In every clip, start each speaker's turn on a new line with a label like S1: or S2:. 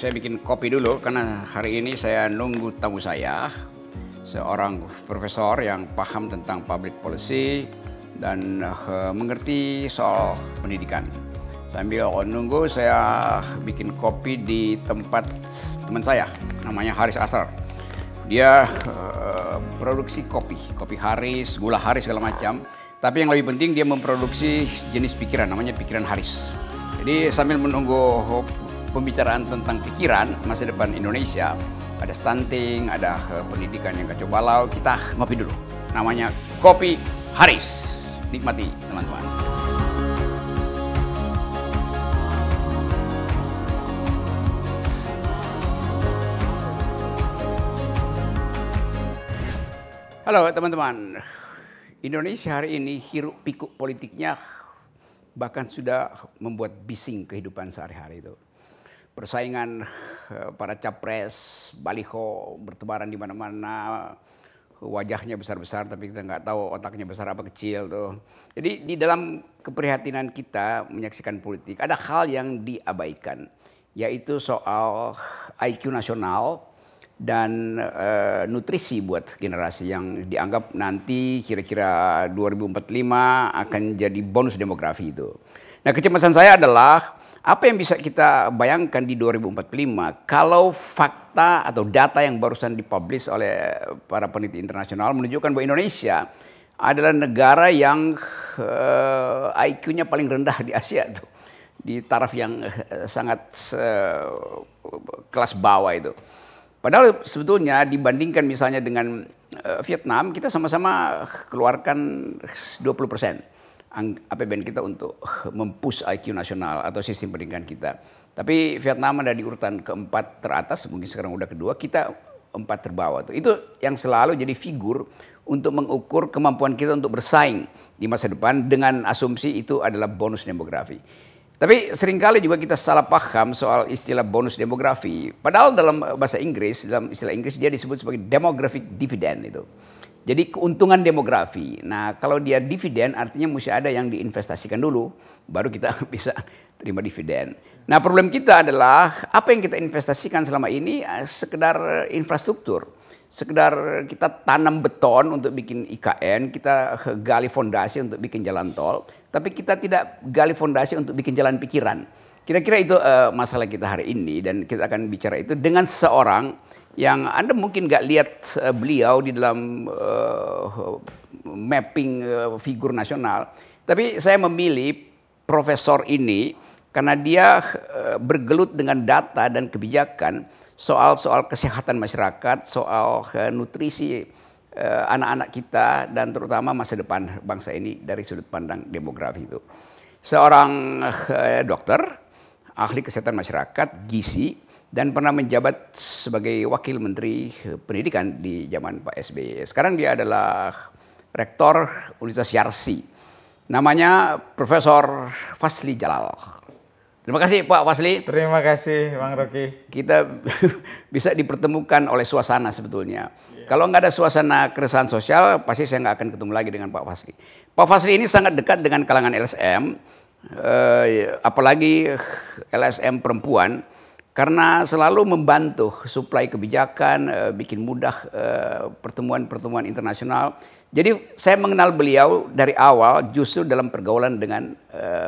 S1: Saya bikin kopi dulu karena hari ini saya nunggu tamu saya, seorang profesor yang paham tentang public policy dan mengerti soal pendidikan. Sambil nunggu saya bikin kopi di tempat teman saya, namanya Haris Asrar. Dia produksi kopi Haris, gula Haris segala macam. Tapi yang lebih penting dia memproduksi jenis pikiran, namanya pikiran Haris. Jadi sambil menunggu pembicaraan tentang pikiran masa depan Indonesia, ada stunting, ada pendidikan yang kacau balau, kita ngopi dulu. Namanya Kopi Haris. Nikmati teman-teman. Halo teman-teman. Indonesia hari ini hiruk pikuk politiknya bahkan sudah membuat bising kehidupan sehari-hari itu. Persaingan para capres, baliho bertebaran di mana-mana, wajahnya besar-besar tapi kita nggak tahu otaknya besar apa kecil tuh. Jadi di dalam keprihatinan kita menyaksikan politik ada hal yang diabaikan, yaitu soal IQ nasional dan nutrisi buat generasi yang dianggap nanti kira-kira 2045 akan jadi bonus demografi itu. Nah, kecemasan saya adalah apa yang bisa kita bayangkan di 2045 kalau fakta atau data yang barusan dipublish oleh para peneliti internasional menunjukkan bahwa Indonesia adalah negara yang IQ-nya paling rendah di Asia tuh, di taraf yang sangat kelas bawah itu. Padahal sebetulnya dibandingkan misalnya dengan Vietnam, kita sama-sama keluarkan 20% APBN kita untuk mempush IQ nasional atau sistem pendidikan kita. Tapi Vietnam ada di urutan keempat teratas, mungkin sekarang udah kedua, kita empat terbawah. Itu yang selalu jadi figur untuk mengukur kemampuan kita untuk bersaing di masa depan dengan asumsi itu adalah bonus demografi. Tapi seringkali juga kita salah paham soal istilah bonus demografi. Padahal dalam bahasa Inggris, dalam istilah Inggris dia disebut sebagai demographic dividend itu. Jadi keuntungan demografi. Nah, kalau dia dividen artinya mesti ada yang diinvestasikan dulu, baru kita bisa terima dividen. Nah, problem kita adalah apa yang kita investasikan selama ini sekedar infrastruktur. Sekedar kita tanam beton untuk bikin IKN, kita gali fondasi untuk bikin jalan tol, tapi kita tidak gali fondasi untuk bikin jalan pikiran. Kira-kira itu masalah kita hari ini dan kita akan bicara itu dengan seseorang yang Anda mungkin nggak lihat beliau di dalam mapping figur nasional. Tapi saya memilih profesor ini karena dia bergelut dengan data dan kebijakan soal kesehatan masyarakat, soal nutrisi anak-anak kita dan terutama masa depan bangsa ini dari sudut pandang demografi itu. Seorang dokter, ahli kesehatan masyarakat, gizi, dan pernah menjabat sebagai wakil menteri pendidikan di zaman Pak SBY. Sekarang dia adalah rektor Universitas Yarsi. Namanya Profesor Fasli Jalal. Terima kasih Pak Fasli.
S2: Terima kasih Bang Rocky.
S1: Kita bisa dipertemukan oleh suasana sebetulnya. Kalau nggak ada suasana keresahan sosial, pasti saya nggak akan ketemu lagi dengan Pak Fasli. Pak Fasli ini sangat dekat dengan kalangan LSM, apalagi LSM perempuan, karena selalu membantu suplai kebijakan, bikin mudah pertemuan-pertemuan internasional. Jadi saya mengenal beliau dari awal justru dalam pergaulan dengan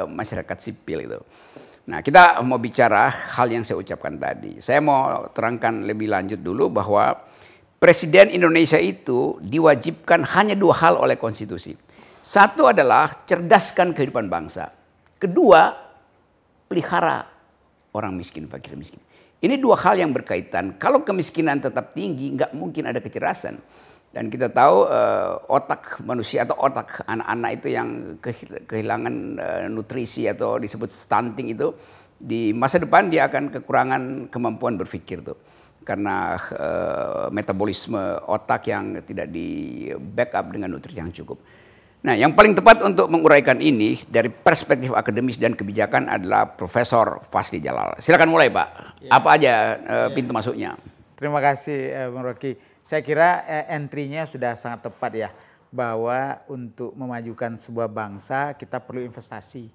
S1: masyarakat sipil itu. Nah, kita mau bicara hal yang saya ucapkan tadi. Saya mau terangkan lebih lanjut dulu bahwa Presiden Indonesia itu diwajibkan hanya dua hal oleh konstitusi. Satu adalah cerdaskan kehidupan bangsa. Kedua, pelihara orang miskin, fakir miskin. Ini dua hal yang berkaitan. Kalau kemiskinan tetap tinggi, nggak mungkin ada kecerdasan. Dan kita tahu otak manusia atau otak anak-anak itu yang kehilangan nutrisi atau disebut stunting itu, di masa depan dia akan kekurangan kemampuan berpikir tuh. Karena metabolisme otak yang tidak di backup dengan nutrisi yang cukup. Nah, yang paling tepat untuk menguraikan ini dari perspektif akademis dan kebijakan adalah Profesor Fasli Jalal. Silakan mulai, Pak. Ya. Apa aja pintu masuknya?
S2: Terima kasih, Bang Rocky. Saya kira entry-nya sudah sangat tepat ya, bahwa untuk memajukan sebuah bangsa kita perlu investasi.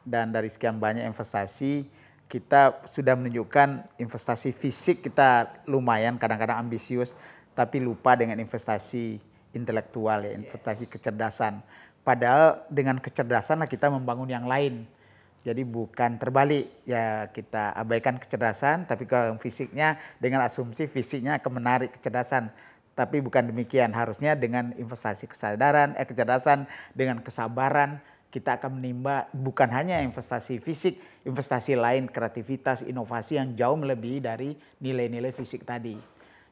S2: Dan dari sekian banyak investasi, kita sudah menunjukkan investasi fisik kita lumayan, kadang-kadang ambisius, tapi lupa dengan investasi intelektual ya, investasi kecerdasan. Padahal dengan kecerdasan lah kita membangun yang lain. Jadi bukan terbalik ya, kita abaikan kecerdasan, tapi kalau fisiknya dengan asumsi fisiknya akan menarik kecerdasan. Tapi bukan demikian, harusnya dengan investasi kecerdasan, dengan kesabaran, kita akan menimba bukan hanya investasi fisik, investasi lain, kreativitas, inovasi yang jauh melebihi dari nilai-nilai fisik tadi.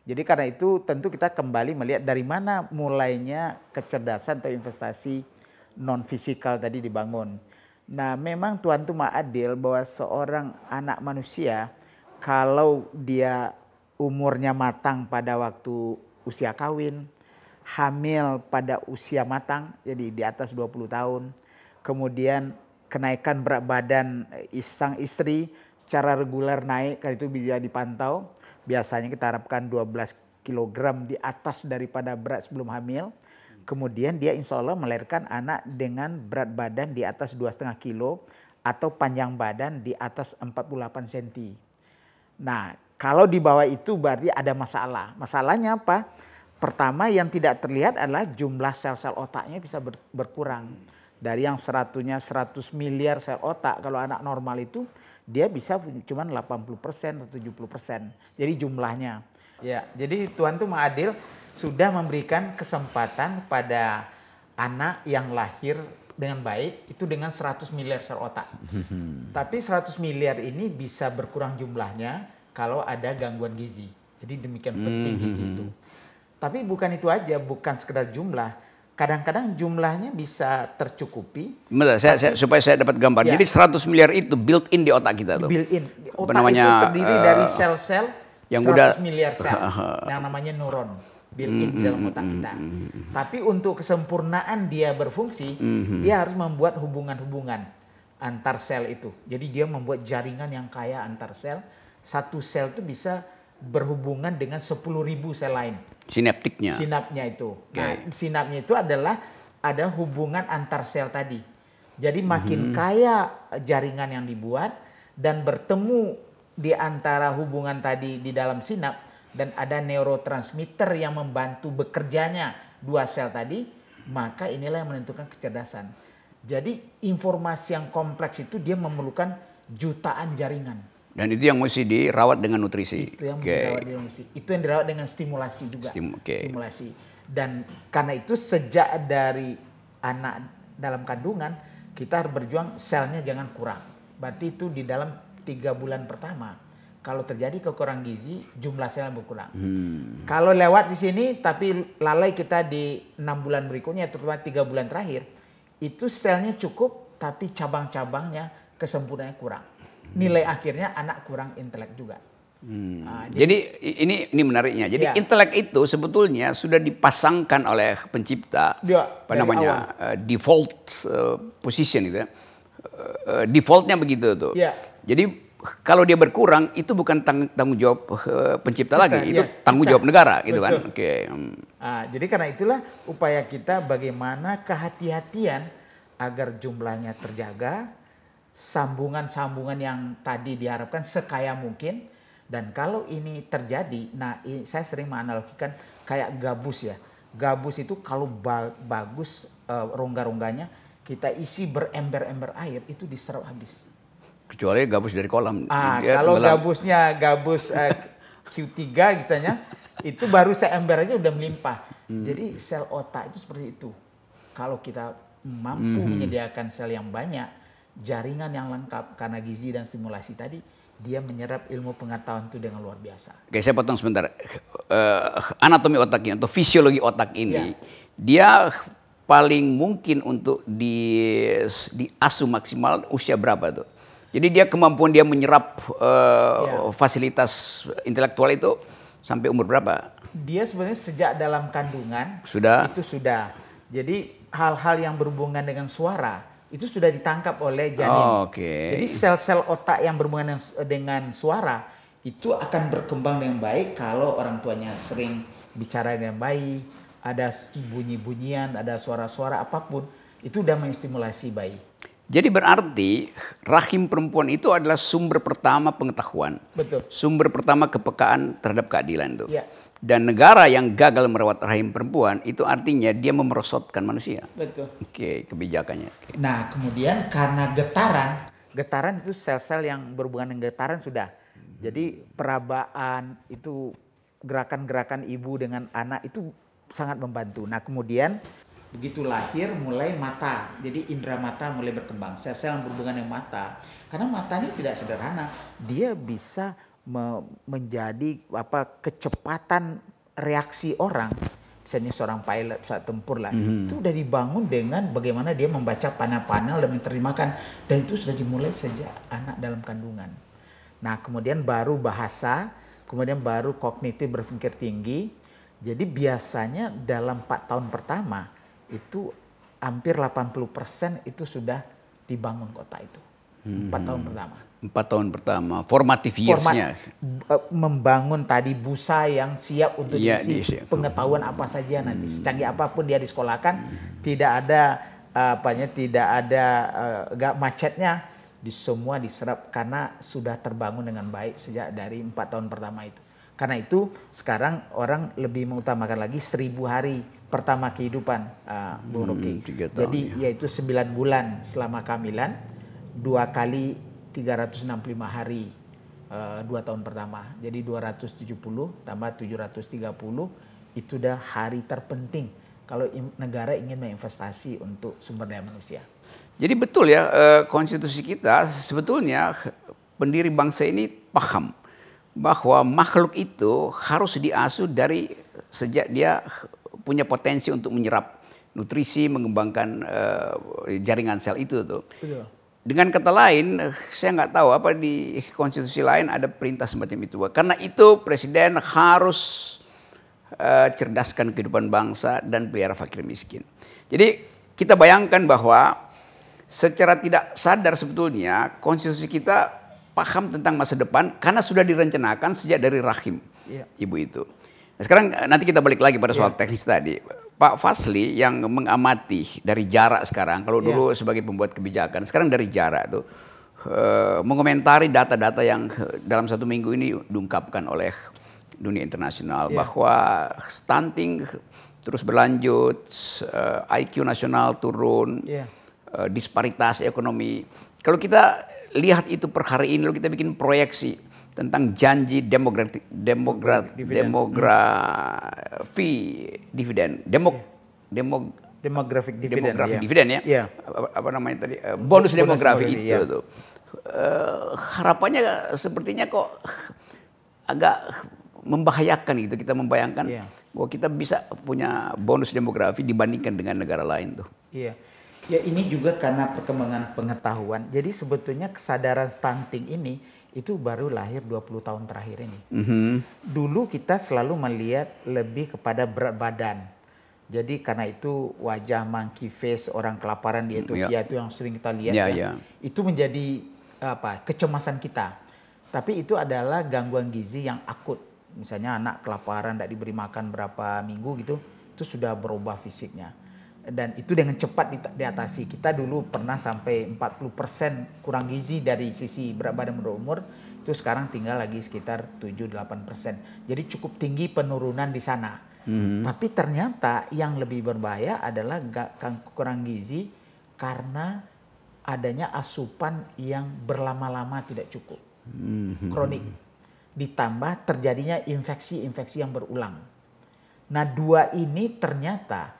S2: Jadi karena itu tentu kita kembali melihat dari mana mulainya kecerdasan atau investasi non-fisikal tadi dibangun. Nah memang Tuhan itu Maha Adil bahwa seorang anak manusia kalau dia umurnya matang pada waktu usia kawin, hamil pada usia matang, jadi di atas 20 tahun, kemudian kenaikan berat badan sang istri secara reguler naik, kalau itu bisa dipantau. Biasanya kita harapkan 12 kg di atas daripada berat sebelum hamil. Kemudian dia insya Allah melahirkan anak dengan berat badan di atas 2,5 kilo atau panjang badan di atas 48 cm. Nah kalau di bawah itu berarti ada masalah. Masalahnya apa? Pertama yang tidak terlihat adalah jumlah sel-sel otaknya bisa berkurang. Dari yang 100 miliar sel otak, kalau anak normal itu dia bisa cuma 80% atau 70%. Jadi jumlahnya. Ya, jadi Tuhan itu Maha Adil sudah memberikan kesempatan pada anak yang lahir dengan baik itu dengan 100 miliar sel otak. Tapi 100 miliar ini bisa berkurang jumlahnya kalau ada gangguan gizi. Jadi demikian penting gizi itu. Tapi bukan itu aja, bukan sekedar jumlah. Kadang-kadang jumlahnya bisa tercukupi.
S1: Bentar, supaya saya dapat gambar. Ya. Jadi 100 miliar itu built in di otak kita tuh.
S2: Built in. Otak itu terdiri dari sel-sel yang 100 miliar sel yang namanya neuron. Built in di dalam otak kita. Tapi untuk kesempurnaan dia berfungsi, dia harus membuat hubungan-hubungan antar sel itu. Jadi dia membuat jaringan yang kaya antar sel. Satu sel itu bisa berhubungan dengan 10.000 sel lain.
S1: Sinaptiknya.
S2: Sinapnya itu. Okay. Nah, sinapnya itu adalah ada hubungan antar sel tadi. Jadi makin kaya jaringan yang dibuat dan bertemu di antara hubungan tadi di dalam sinap dan ada neurotransmitter yang membantu bekerjanya dua sel tadi, maka inilah yang menentukan kecerdasan. Jadi informasi yang kompleks itu dia memerlukan jutaan jaringan.
S1: Dan itu yang mesti dirawat dengan nutrisi.
S2: Itu yang dirawat dengan nutrisi. Itu yang dirawat dengan stimulasi juga. Stimulasi. Dan karena itu sejak dari anak dalam kandungan kita harus berjuang selnya jangan kurang. Berarti itu di dalam 3 bulan pertama. Kalau terjadi kekurangan gizi, jumlah selnya berkurang. Kalau lewat di sini tapi lalai kita di 6 bulan berikutnya, terutama 3 bulan terakhir, itu selnya cukup tapi cabang-cabangnya kesempurnaannya kurang. Nilai akhirnya anak kurang intelek juga.
S1: Jadi ini menariknya. Jadi intelek itu sebetulnya sudah dipasangkan oleh pencipta, default position itu ya. Defaultnya begitu tuh. Jadi kalau dia berkurang itu bukan tanggung jawab pencipta lagi, itu tanggung jawab negara gitu kan.
S2: Jadi karena itulah upaya kita bagaimana kehati-hatian agar jumlahnya terjaga. Sambungan-sambungan yang tadi diharapkan sekaya mungkin. Dan kalau ini terjadi, nah saya sering menganalogikan kayak gabus ya. Gabus itu kalau bagus rongga-rongganya kita isi berember-ember air itu diserap habis.
S1: Kecuali gabus dari kolam.
S2: Kalau gabusnya gabus Q3 misalnya, itu baru seember aja udah melimpah. Jadi sel otak itu seperti itu. Kalau kita mampu menyediakan sel yang banyak, jaringan yang lengkap karena gizi dan stimulasi tadi, dia menyerap ilmu pengetahuan itu dengan luar biasa.
S1: Oke, saya potong sebentar. Anatomi otak ini atau fisiologi otak ini, dia paling mungkin untuk diasuh maksimal usia berapa tuh? Jadi dia kemampuan dia menyerap fasilitas intelektual itu sampai umur berapa?
S2: Dia sebenarnya sejak dalam kandungan itu sudah. Jadi hal-hal yang berhubungan dengan suara itu sudah ditangkap oleh janin. Jadi sel-sel otak yang berhubungan dengan suara itu akan berkembang dengan baik kalau orang tuanya sering bicara dengan baik, ada bunyi-bunyian, ada suara-suara apapun, itu sudah menstimulasi bayi.
S1: Jadi berarti rahim perempuan itu adalah sumber pertama pengetahuan.
S2: Betul.
S1: Sumber pertama kepekaan terhadap keadilan itu.
S2: Ya.
S1: Dan negara yang gagal merawat rahim perempuan itu artinya dia memerosotkan manusia.
S2: Betul.
S1: Oke, kebijakannya. Oke.
S2: Nah, kemudian karena getaran itu sel-sel yang berhubungan dengan getaran sudah. Jadi perabaan itu gerakan-gerakan ibu dengan anak itu sangat membantu. Nah, kemudian begitu lahir mulai mata. Jadi indera mata mulai berkembang. Sel-sel yang berhubungan dengan mata. Karena mata ini tidak sederhana. Dia bisa menjadi kecepatan reaksi orang. Misalnya seorang pilot pesawat tempur lah. Itu sudah dibangun dengan bagaimana dia membaca panel-panel dan menerjemahkan. Dan itu sudah dimulai sejak anak dalam kandungan. Nah, kemudian baru bahasa, kemudian baru kognitif berpikir tinggi. Jadi biasanya dalam 4 tahun pertama itu hampir 80% itu sudah dibangun kota itu. 4 tahun pertama.
S1: 4 tahun pertama, formative years-nya.
S2: Membangun tadi busa yang siap untuk diisi pengetahuan apa saja nanti. Secanggih apapun dia disekolahkan, tidak ada macetnya. Semua diserap karena sudah terbangun dengan baik sejak dari 4 tahun pertama itu. Karena itu sekarang orang lebih mengutamakan lagi 1000 hari pertama kehidupan, Bung Rocky. Jadi yaitu 9 bulan selama kehamilan, 2 kali 365 hari 2 tahun pertama. Jadi 270 tambah 730 itu udah hari terpenting kalau negara ingin menginvestasi untuk sumber daya manusia.
S1: Jadi betul ya, konstitusi kita sebetulnya pendiri bangsa ini paham bahwa makhluk itu harus diasuh dari sejak dia punya potensi untuk menyerap nutrisi, mengembangkan jaringan sel itu tuh.
S2: Betul.
S1: Dengan kata lain, saya nggak tahu apa di konstitusi lain ada perintah semacam itu. Karena itu presiden harus cerdaskan kehidupan bangsa dan pelihara fakir miskin. Jadi kita bayangkan bahwa secara tidak sadar sebetulnya konstitusi kita paham tentang masa depan karena sudah direncanakan sejak dari rahim ibu itu. Nah, sekarang nanti kita balik lagi pada soal teknis tadi. Pak Fazly yang mengamati dari jarak sekarang, kalau dulu sebagai pembuat kebijakan, sekarang dari jarak tuh mengomentari data-data yang dalam 1 minggu ini diungkapkan oleh dunia internasional bahwa stunting terus berlanjut, IQ nasional turun, disparitas ekonomi. Kalau kita lihat itu per hari ini, lalu kita bikin proyeksi tentang janji demografi dividen,
S2: demographic
S1: dividen ya. Apa namanya tadi? Bonus demografi itu tuh. Harapannya sepertinya kok agak membahayakan gitu. Kita membayangkan bahwa kita bisa punya bonus demografi dibandingkan dengan negara lain tuh.
S2: Iya. Ya, ini juga karena perkembangan pengetahuan. Jadi sebetulnya kesadaran stunting ini itu baru lahir 20 tahun terakhir ini. Dulu kita selalu melihat lebih kepada berat badan. Jadi karena itu wajah monkey face, orang kelaparan di Ethiopia itu yang sering kita lihat itu menjadi kecemasan kita. Tapi itu adalah gangguan gizi yang akut. Misalnya anak kelaparan, tidak diberi makan berapa minggu gitu, itu sudah berubah fisiknya. Dan itu dengan cepat diatasi. Kita dulu pernah sampai 40% kurang gizi dari sisi berat badan menurut umur. Itu sekarang tinggal lagi sekitar 7-8%. Jadi cukup tinggi penurunan di sana. Tapi ternyata yang lebih berbahaya adalah kurang gizi karena adanya asupan yang berlama-lama tidak cukup. Kronik. Ditambah terjadinya infeksi-infeksi yang berulang. Nah, 2 ini ternyata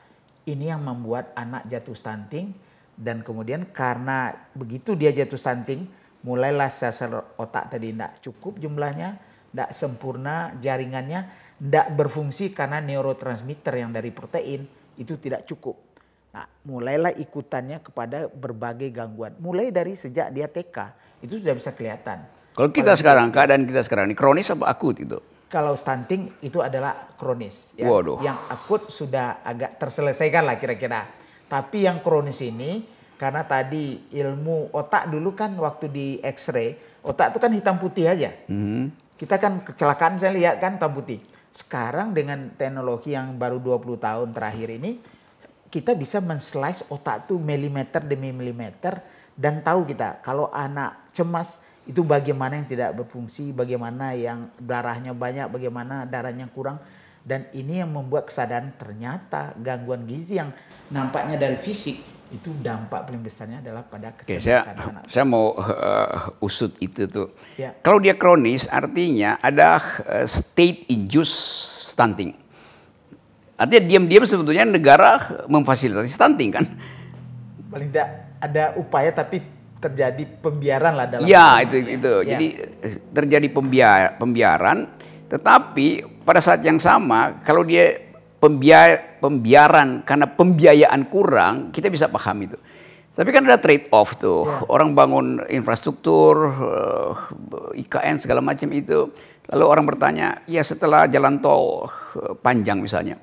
S2: ini yang membuat anak jatuh stunting, dan kemudian karena begitu dia jatuh stunting, mulailah sel-sel otak tadi tidak cukup jumlahnya, tidak sempurna jaringannya, tidak berfungsi karena neurotransmitter yang dari protein itu tidak cukup. Nah, mulailah ikutannya kepada berbagai gangguan. Mulai dari sejak dia TK, itu sudah bisa kelihatan.
S1: Kalau kita sekarang, keadaan kita sekarang ini kronis apa akut itu?
S2: Kalau stunting itu adalah kronis. Ya. Yang akut sudah agak terselesaikan lah kira-kira. Tapi yang kronis ini, karena tadi ilmu otak dulu kan waktu di X-ray, otak itu kan hitam putih aja. Kita kan kecelakaan saya lihat kan hitam putih. Sekarang dengan teknologi yang baru 20 tahun terakhir ini, kita bisa men-slice otak itu milimeter demi milimeter dan tahu kita kalau anak cemas itu bagaimana yang tidak berfungsi, bagaimana yang darahnya banyak, bagaimana darahnya kurang. Dan ini yang membuat kesadaran ternyata gangguan gizi yang nampaknya dari fisik itu dampak paling besarnya adalah pada kecerdasan anak.
S1: Saya mau usut itu tuh.
S2: Ya.
S1: Kalau dia kronis artinya ada state induced stunting. Artinya diam-diam sebetulnya negara memfasilitasi stunting kan.
S2: Paling tidak ada upaya tapi terjadi pembiaran lah dalam.
S1: Ya itu.
S2: Ya.
S1: Jadi terjadi pembiaran, tetapi pada saat yang sama kalau dia pembiaran karena pembiayaan kurang, kita bisa paham itu. Tapi kan ada trade off tuh.
S2: Ya.
S1: Orang bangun infrastruktur, IKN segala macam itu. Lalu orang bertanya, ya setelah jalan tol panjang misalnya.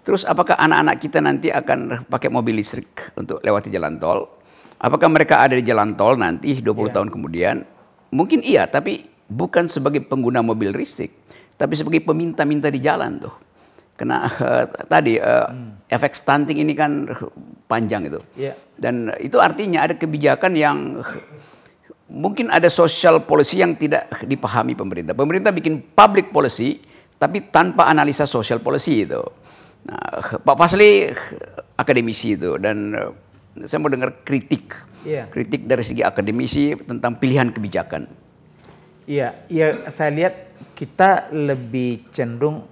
S1: Terus apakah anak-anak kita nanti akan pakai mobil listrik untuk lewati jalan tol? Apakah mereka ada di jalan tol nanti 20 tahun kemudian? Mungkin iya, tapi bukan sebagai pengguna mobil listrik, tapi sebagai peminta-minta di jalan tuh. Karena tadi efek stunting ini kan panjang itu.
S2: Yeah.
S1: Dan itu artinya ada kebijakan yang mungkin ada social policy yang tidak dipahami pemerintah. Pemerintah bikin public policy tapi tanpa analisa social policy itu. Nah, Pak Fasli akademisi itu dan saya mau dengar kritik dari segi akademisi tentang pilihan kebijakan.
S2: Iya, saya lihat kita lebih cenderung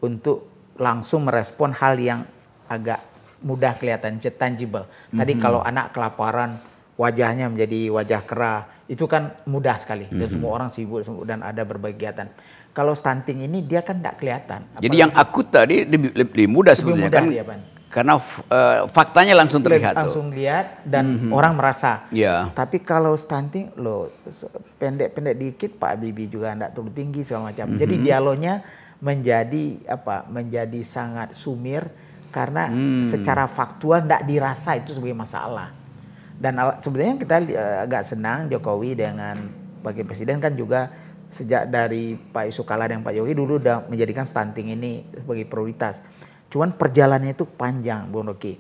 S2: untuk langsung merespon hal yang agak mudah kelihatan, tangible. Tadi kalau anak kelaparan, wajahnya menjadi wajah kera, itu kan mudah sekali dan semua orang sibuk dan ada berbagai kegiatan. Kalau stunting ini dia kan tidak kelihatan.
S1: Jadi yang akut tadi lebih mudah sebenarnya kan, karena faktanya langsung terlihat.
S2: Langsung lihat dan orang merasa.
S1: Yeah.
S2: Tapi kalau stunting, loh pendek-pendek dikit Pak Habibie juga tidak terlalu tinggi segala macam. Jadi dialognya menjadi sangat sumir karena secara faktual tidak dirasa itu sebagai masalah. Dan sebenarnya kita agak senang Jokowi dengan Wakil Presiden kan juga sejak dari Pak Yusuf Kala dan Pak Jokowi dulu udah menjadikan stunting ini sebagai prioritas. Cuman perjalanannya itu panjang, Bung Rocky.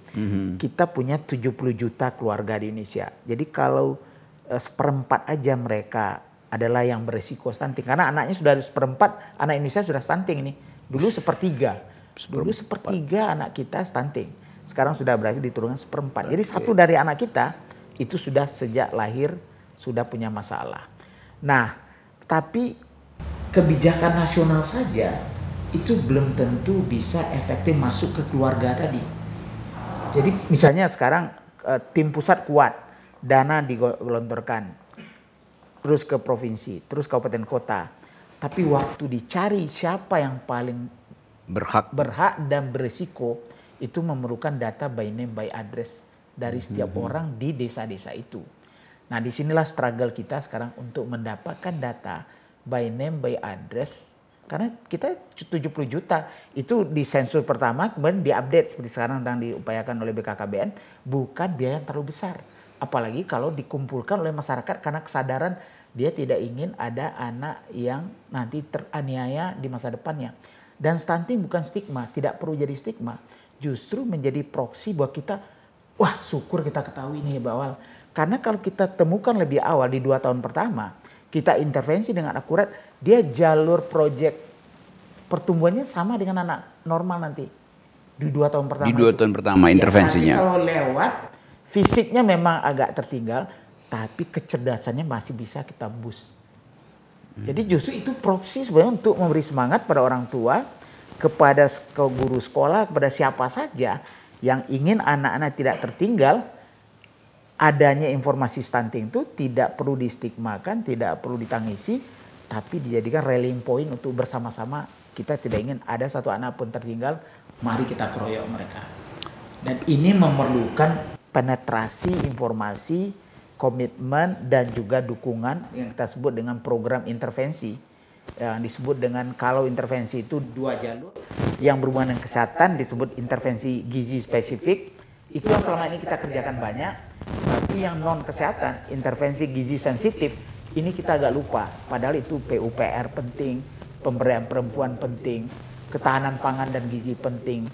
S2: Kita punya 70 juta keluarga di Indonesia. Jadi kalau seperempat aja mereka adalah yang beresiko stunting. Karena anaknya sudah seperempat, anak Indonesia sudah stunting ini. Dulu sepertiga. Dulu sepertiga anak kita stunting. Sekarang sudah berhasil diturunkan seperempat. Jadi satu dari anak kita itu sudah sejak lahir sudah punya masalah. Nah, tapi kebijakan nasional saja itu belum tentu bisa efektif masuk ke keluarga tadi. Jadi misalnya sekarang tim pusat kuat, dana digelontorkan, terus ke provinsi, terus kabupaten kota. Tapi waktu dicari siapa yang paling berhak dan berisiko, itu memerlukan data by name by address dari setiap orang di desa-desa itu. Nah disinilah struggle kita sekarang untuk mendapatkan data by name by address. Karena kita 70 juta itu di sensor pertama kemudian diupdate seperti sekarang sedang diupayakan oleh BKKBN, bukan biaya yang terlalu besar. Apalagi kalau dikumpulkan oleh masyarakat karena kesadaran dia tidak ingin ada anak yang nanti teraniaya di masa depannya. Dan stunting bukan stigma, tidak perlu jadi stigma. Justru menjadi proksi bahwa kita, wah syukur kita ketahui ini lebih awal. Karena kalau kita temukan lebih awal di 2 tahun pertama, kita intervensi dengan akurat, dia jalur proyek pertumbuhannya sama dengan anak normal nanti. Di 2 tahun pertama.
S1: Di 2 tahun pertama intervensinya.
S2: Tapi kalau lewat, fisiknya memang agak tertinggal, tapi kecerdasannya masih bisa kita boost. Jadi justru itu proksi sebenarnya untuk memberi semangat pada orang tua, kepada guru sekolah, kepada siapa saja yang ingin anak-anak tidak tertinggal. Adanya informasi stunting itu tidak perlu distigmakan, tidak perlu ditangisi, tapi dijadikan rallying point untuk bersama-sama. Kita tidak ingin ada satu anak pun tertinggal, mari kita keroyok mereka. Dan ini memerlukan penetrasi informasi, komitmen dan juga dukungan yang kita sebut dengan program intervensi. Yang disebut dengan kalau intervensi itu 2 jalur, yang berhubungan dengan kesehatan disebut intervensi gizi spesifik. Itu yang selama ini kita kerjakan banyak, tapi yang non kesehatan, intervensi gizi sensitif, ini kita agak lupa. Padahal itu PUPR penting, pemberdayaan perempuan penting, ketahanan pangan dan gizi penting,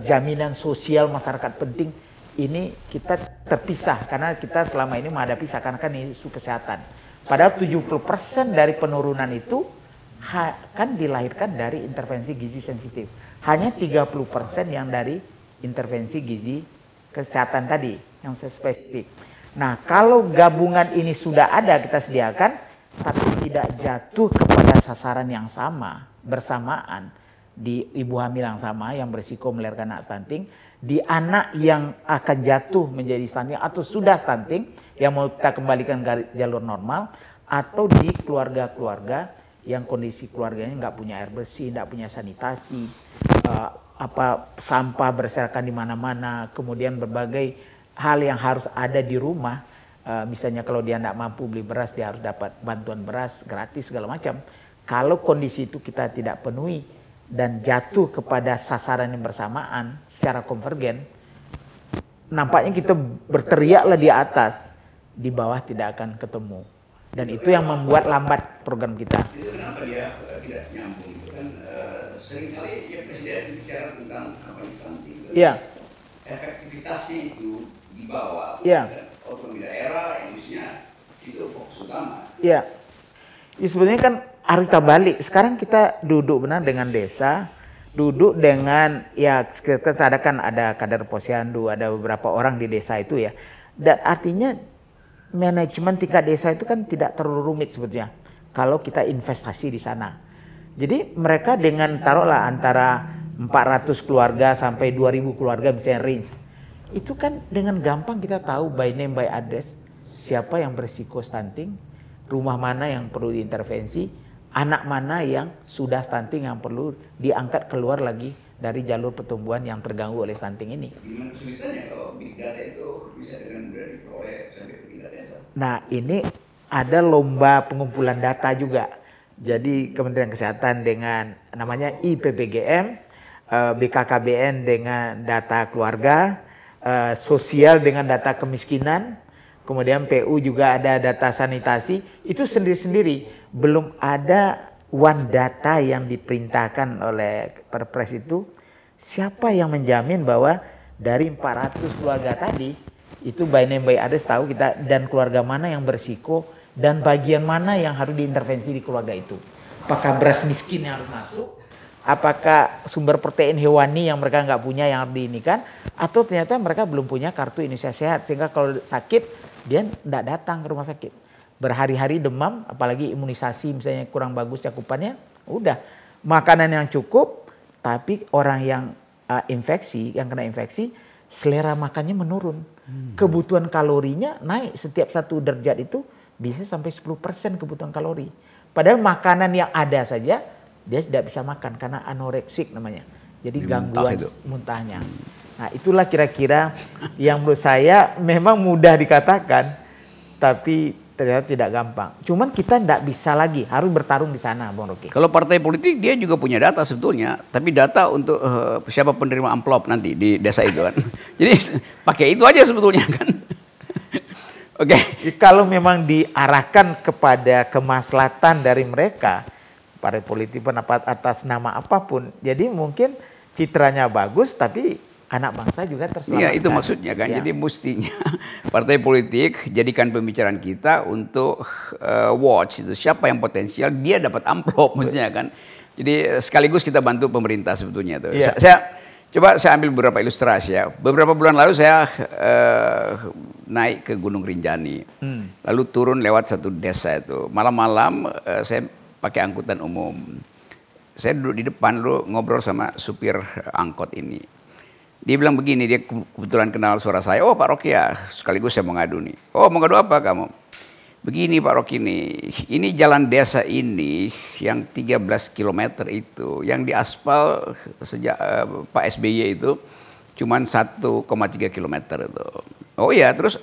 S2: jaminan sosial masyarakat penting. ini kita terpisah karena kita selama ini menghadapi seakan-akan isu kesehatan. Padahal 70% dari penurunan itu kan dilahirkan dari intervensi gizi sensitif. Hanya 30% yang dari intervensi gizi kesehatan tadi yang spesifik. Nah, kalau gabungan ini sudah ada kita sediakan, tapi tidak jatuh kepada sasaran yang sama bersamaan di ibu hamil yang sama yang berisiko melahirkan anak stunting, di anak yang akan jatuh menjadi stunting atau sudah stunting yang mau kita kembalikan ke jalur normal, atau di keluarga-keluarga yang kondisi keluarganya nggak punya air bersih, nggak punya sanitasi, sampah berserakan di mana-mana, kemudian berbagai hal yang harus ada di rumah. Misalnya kalau dia tidak mampu beli beras, dia harus dapat bantuan beras gratis segala macam. Kalau kondisi itu kita tidak penuhi dan jatuh kepada sasaran yang bersamaan secara konvergen, nampaknya kita berteriaklah di atas, di bawah tidak akan ketemu. Dan itu yang membuat lambat program kita.
S1: Itu kenapa dia tidak nyambung gitu kan? Seringkali ya Presiden bicara tentang stunting.
S2: Iya.
S1: Efektivitasnya itu di bawah.
S2: Iya.
S1: Otonomi daerah yang mestinya itu fokus utama.
S2: Iya. Ya, sebenarnya kan harus kita balik. Sekarang kita duduk benar dengan desa, duduk dengan ya kita ada kan ada kader posyandu, ada beberapa orang di desa itu ya. Dan artinya manajemen tingkat desa itu kan tidak terlalu rumit sebetulnya kalau kita investasi di sana. Jadi mereka dengan taruhlah antara 400 keluarga sampai 2000 keluarga misalnya range. Itu kan dengan gampang kita tahu by name by address siapa yang berisiko stunting, rumah mana yang perlu diintervensi, anak mana yang sudah stunting yang perlu diangkat keluar lagi dari jalur pertumbuhan yang terganggu oleh stunting ini.
S1: Gimana kesulitannya kalau big data itu bisa dengan mudah diperoleh sampai ke tingkat desa?
S2: Nah, ini ada lomba pengumpulan data juga. Jadi Kementerian Kesehatan dengan namanya IPPGM, BKKBN dengan data keluarga, sosial dengan data kemiskinan, kemudian PU juga ada data sanitasi, itu sendiri-sendiri. Belum ada one data yang diperintahkan oleh Perpres itu. Siapa yang menjamin bahwa dari 400 keluarga tadi, itu by name by address tahu kita, dan keluarga mana yang berisiko, dan bagian mana yang harus diintervensi di keluarga itu. Apakah beras miskin yang harus masuk? Apakah sumber protein hewani yang mereka nggak punya yang harus diinikan, atau ternyata mereka belum punya kartu Indonesia Sehat sehingga kalau sakit dia nggak datang ke rumah sakit, berhari-hari demam, apalagi imunisasi misalnya kurang bagus cakupannya, udah makanan yang cukup, tapi orang yang yang kena infeksi selera makannya menurun, kebutuhan kalorinya naik setiap 1 derajat itu bisa sampai 10% kebutuhan kalori, padahal makanan yang ada saja dia tidak bisa makan karena anoreksik namanya. Jadi gangguan muntahnya. Nah, itulah kira-kira yang menurut saya memang mudah dikatakan, tapi ternyata tidak gampang. Cuman kita tidak bisa lagi, harus bertarung di sana, Bang Rocky.
S1: Kalau partai politik dia juga punya data sebetulnya, tapi data untuk siapa penerima amplop nanti di desa itu kan. Jadi pakai itu aja sebetulnya kan. Oke.
S2: Kalau memang diarahkan kepada kemaslahatan dari mereka, partai politik pendapat atas nama apapun, jadi mungkin citranya bagus tapi anak bangsa juga terselamatkan.
S1: Iya, itu maksudnya kan. Ya. Jadi mestinya partai politik jadikan pembicaraan kita untuk watch itu siapa yang potensial dia dapat amplop mestinya kan. Jadi sekaligus kita bantu pemerintah sebetulnya itu. Ya. Saya ambil beberapa ilustrasi ya. Beberapa bulan lalu saya naik ke Gunung Rinjani, lalu turun lewat satu desa itu. Malam-malam saya pakai angkutan umum. Saya duduk di depan lalu ngobrol sama supir angkot ini. Dia bilang begini, dia kebetulan kenal suara saya. Oh Pak Rocky ya, sekaligus saya mau ngadu nih. Oh mau ngadu apa kamu? Begini Pak Rocky nih, ini jalan desa ini yang 13 km itu, yang diaspal sejak Pak SBY itu cuman 1,3 km itu. Oh iya, terus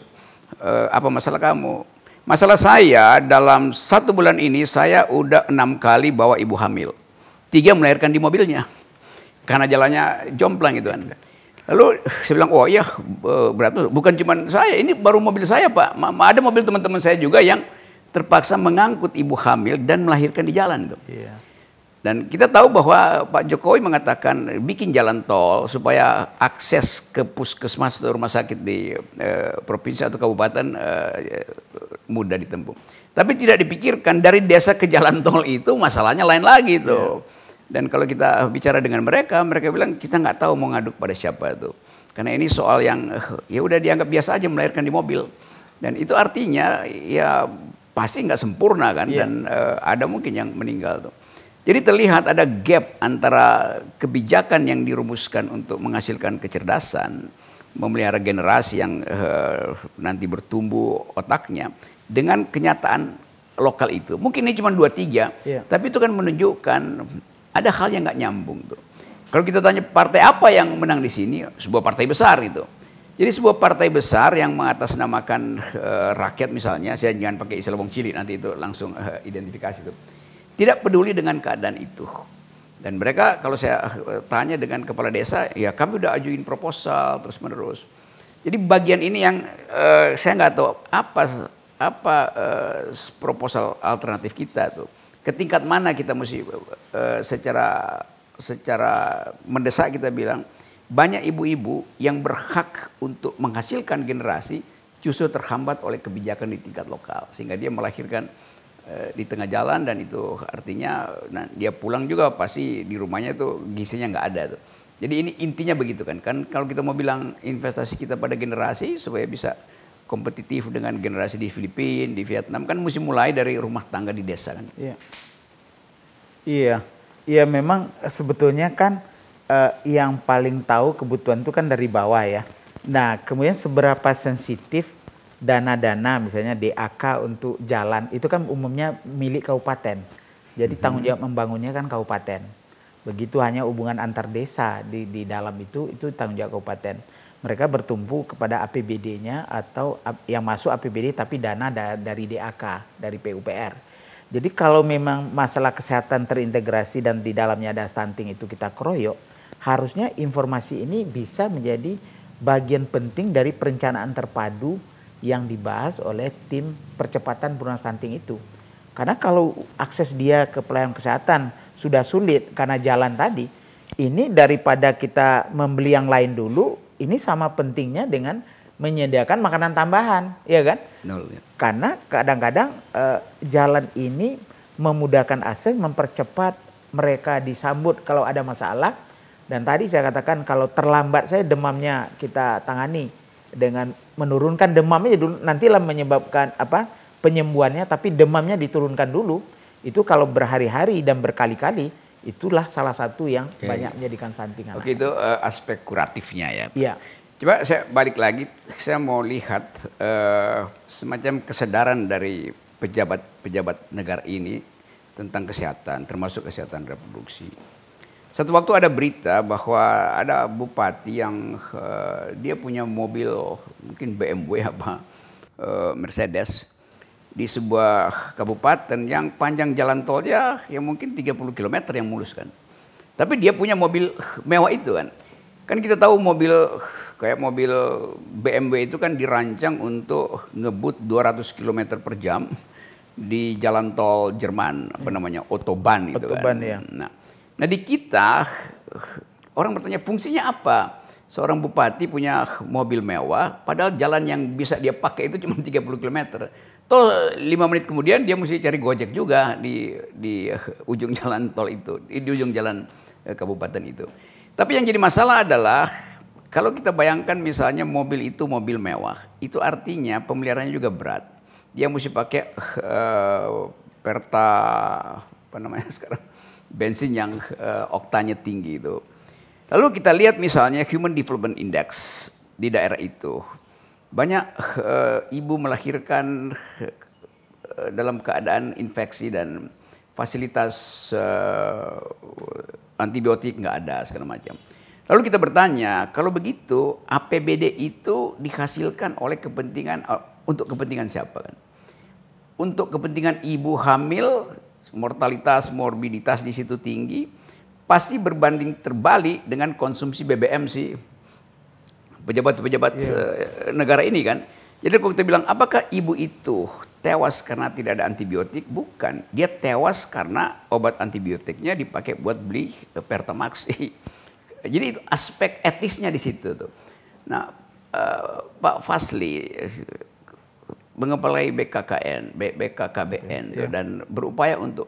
S1: apa masalah kamu? Masalah saya dalam 1 bulan ini saya udah 6 kali bawa ibu hamil. 3 melahirkan di mobilnya. Karena jalannya jomplang gitu kan. Lalu saya bilang, oh iya berarti bukan cuma saya, ini baru mobil saya Pak. Ada mobil teman-teman saya juga yang terpaksa mengangkut ibu hamil dan melahirkan di jalan itu. Dan kita tahu bahwa Pak Jokowi mengatakan bikin jalan tol supaya akses ke puskesmas atau rumah sakit di provinsi atau kabupaten mudah ditempuh. Tapi tidak dipikirkan dari desa ke jalan tol itu masalahnya lain lagi tuh. Dan kalau kita bicara dengan mereka bilang kita nggak tahu mau ngaduk pada siapa tuh. Karena ini soal yang ya udah dianggap biasa aja melahirkan di mobil. Dan itu artinya ya pasti nggak sempurna kan, dan ada mungkin yang meninggal tuh. Jadi terlihat ada gap antara kebijakan yang dirumuskan untuk menghasilkan kecerdasan, memelihara generasi yang nanti bertumbuh otaknya, dengan kenyataan lokal itu. Mungkin ini cuma 2-3, tapi itu kan menunjukkan ada hal yang nggak nyambung tuh. Kalau kita tanya partai apa yang menang di sini, sebuah partai besar itu. Jadi sebuah partai besar yang mengatasnamakan rakyat misalnya, saya jangan pakai istilah wong cilik nanti itu langsung identifikasi itu. Tidak peduli dengan keadaan itu. Dan mereka kalau saya tanya dengan kepala desa, ya kami udah ajuin proposal terus menerus. Jadi bagian ini yang saya nggak tahu apa proposal alternatif kita tuh. Ke tingkat mana kita mesti secara mendesak kita bilang banyak ibu-ibu yang berhak untuk menghasilkan generasi justru terhambat oleh kebijakan di tingkat lokal, sehingga dia melahirkan di tengah jalan, dan itu artinya dia pulang juga pasti di rumahnya itu gizinya nggak ada tuh. Jadi ini intinya begitu kan kalau kita mau bilang investasi kita pada generasi supaya bisa kompetitif dengan generasi di Filipina, di Vietnam, kan mesti mulai dari rumah tangga di desa kan.
S2: Iya memang sebetulnya kan yang paling tahu kebutuhan itu kan dari bawah ya. Nah kemudian seberapa sensitif dana-dana misalnya DAK untuk jalan itu kan umumnya milik kabupaten. Jadi tanggung jawab membangunnya kan kabupaten. Begitu hanya hubungan antar desa di dalam itu tanggung jawab kabupaten. Mereka bertumpu kepada APBD-nya atau yang masuk APBD tapi dana dari DAK, dari PUPR. Jadi kalau memang masalah kesehatan terintegrasi dan di dalamnya ada stunting itu kita keroyok, harusnya informasi ini bisa menjadi bagian penting dari perencanaan terpadu yang dibahas oleh tim percepatan penurunan stunting itu. Karena kalau akses dia ke pelayanan kesehatan sudah sulit karena jalan tadi, ini daripada kita membeli yang lain dulu, ini sama pentingnya dengan menyediakan makanan tambahan, ya kan? Karena kadang-kadang jalan ini memudahkan akses, mempercepat mereka disambut kalau ada masalah. Dan tadi saya katakan kalau terlambat saya demamnya kita tangani dengan menurunkan demamnya dulu, nantilah menyebabkan penyembuhannya, tapi demamnya diturunkan dulu. Itu kalau berhari-hari dan berkali-kali, itulah salah satu yang banyak menjadikan stunting anak.
S1: Oke, itu aspek kuratifnya ya.
S2: Iya.
S1: Coba saya balik lagi, saya mau lihat semacam kesadaran dari pejabat-pejabat negara ini tentang kesehatan, termasuk kesehatan reproduksi. Satu waktu ada berita bahwa ada bupati yang dia punya mobil mungkin BMW Mercedes di sebuah kabupaten yang panjang jalan tolnya yang mungkin 30 km yang mulus kan. Tapi dia punya mobil mewah itu kan. Kan kita tahu mobil kayak mobil BMW itu kan dirancang untuk ngebut 200 km per jam di jalan tol Jerman, Autobahn itu kan.
S2: Ya.
S1: Nah di kita orang bertanya fungsinya apa? Seorang bupati punya mobil mewah padahal jalan yang bisa dia pakai itu cuma 30 km. Toh 5 menit kemudian dia mesti cari Gojek juga di ujung jalan tol itu, di ujung jalan kabupaten itu. Tapi yang jadi masalah adalah kalau kita bayangkan misalnya mobil itu mobil mewah, itu artinya pemeliharaannya juga berat. Dia mesti pakai sekarang bensin yang oktanya tinggi itu. Lalu kita lihat misalnya Human Development Index di daerah itu. Banyak ibu melahirkan dalam keadaan infeksi dan fasilitas antibiotik nggak ada segala macam. Lalu kita bertanya, kalau begitu APBD itu dihasilkan oleh untuk kepentingan siapa kan? Untuk kepentingan ibu hamil, mortalitas, morbiditas di situ tinggi, pasti berbanding terbalik dengan konsumsi BBM sih pejabat-pejabat negara ini kan. Jadi kalau kita bilang apakah ibu itu tewas karena tidak ada antibiotik, bukan. Dia tewas karena obat antibiotiknya dipakai buat beli Pertamax. Jadi itu aspek etisnya di situ tuh. Nah, Pak Fazly mengepalai BKKBN tuh, dan berupaya untuk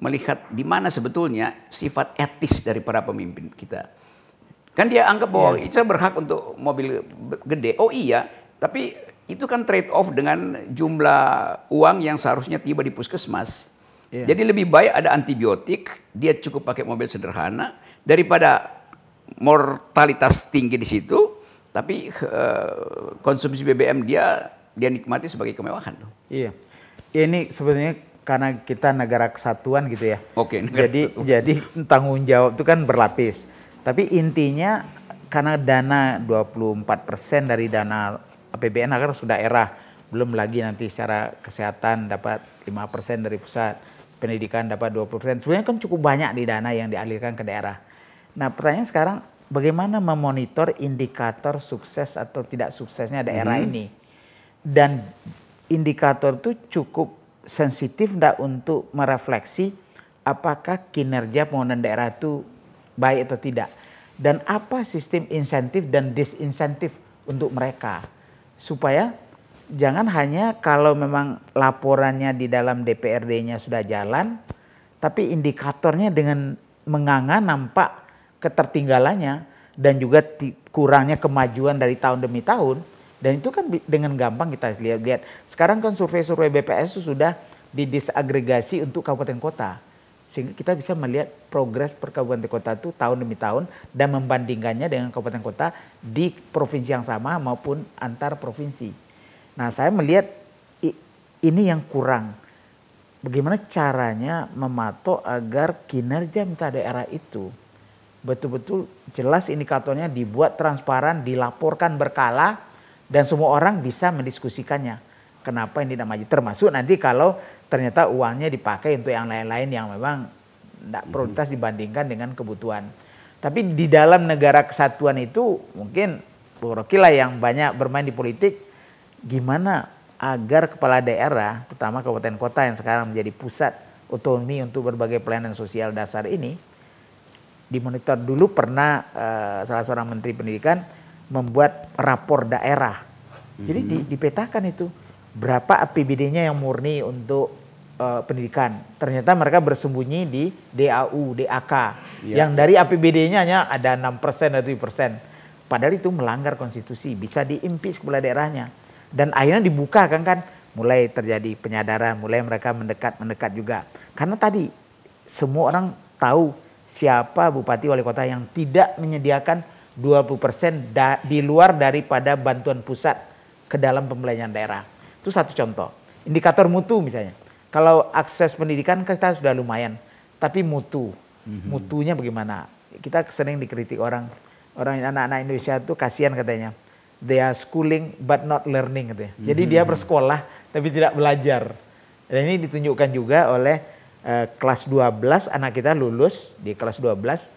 S1: melihat di mana sebetulnya sifat etis dari para pemimpin kita. Kan dia anggap bahwa saya berhak untuk mobil gede. Oh iya, tapi itu kan trade off dengan jumlah uang yang seharusnya tiba di puskesmas. Jadi lebih baik ada antibiotik, dia cukup pakai mobil sederhana daripada mortalitas tinggi di situ, tapi konsumsi BBM dia nikmati sebagai kemewahan.
S2: Iya, ini sebenarnya karena kita negara kesatuan gitu ya.
S1: Oke.
S2: Jadi tanggung jawab itu kan berlapis. Tapi intinya karena dana 24% dari dana APBN akan sudah daerah, belum lagi nanti secara kesehatan dapat 5% dari pusat, pendidikan dapat 20%. Sebenarnya kan cukup banyak di dana yang dialirkan ke daerah. Nah, pertanyaan sekarang bagaimana memonitor indikator sukses atau tidak suksesnya daerah ini? Dan indikator itu cukup sensitif enggak untuk merefleksi apakah kinerja pembangunan daerah itu baik atau tidak? Dan apa sistem insentif dan disinsentif untuk mereka? Supaya jangan hanya kalau memang laporannya di dalam DPRD-nya sudah jalan, tapi indikatornya dengan menganga nampak ketertinggalannya dan juga kurangnya kemajuan dari tahun demi tahun. Dan itu kan dengan gampang kita lihat. Sekarang kan survei-survei BPS itu sudah didisagregasi untuk kabupaten kota. Sehingga kita bisa melihat progres per kabupaten kota itu tahun demi tahun dan membandingkannya dengan kabupaten kota di provinsi yang sama maupun antar provinsi. Nah, saya melihat ini yang kurang. Bagaimana caranya mematok agar kinerja minta daerah itu betul-betul jelas indikatornya, dibuat transparan, dilaporkan berkala, dan semua orang bisa mendiskusikannya. Kenapa ini tidak maju? Termasuk nanti kalau ternyata uangnya dipakai untuk yang lain-lain yang memang tidak prioritas dibandingkan dengan kebutuhan. Tapi di dalam negara kesatuan itu mungkin Bu Rocky lah yang banyak bermain di politik. Gimana agar kepala daerah, terutama kabupaten kota yang sekarang menjadi pusat otonomi untuk berbagai pelayanan sosial dasar ini, dimonitor. Dulu pernah salah seorang menteri pendidikan membuat rapor daerah. Jadi dipetakan itu berapa APBD-nya yang murni untuk pendidikan. Ternyata mereka bersembunyi di DAU, DAK. Yang dari APBD-nya hanya ada 6% atau 7%. Padahal itu melanggar konstitusi, bisa diimpeach kepala daerahnya. Dan akhirnya dibuka kan mulai terjadi penyadaran, mulai mereka mendekat juga. Karena tadi semua orang tahu siapa bupati wali kota yang tidak menyediakan 20% di luar daripada bantuan pusat ke dalam pembelajaran daerah. Itu satu contoh. Indikator mutu misalnya. Kalau akses pendidikan kita sudah lumayan, tapi mutunya bagaimana? Kita sering dikritik orang anak-anak Indonesia itu kasihan katanya. They are schooling but not learning katanya. Jadi dia bersekolah tapi tidak belajar. Dan ini ditunjukkan juga oleh kelas 12, anak kita lulus di kelas 12,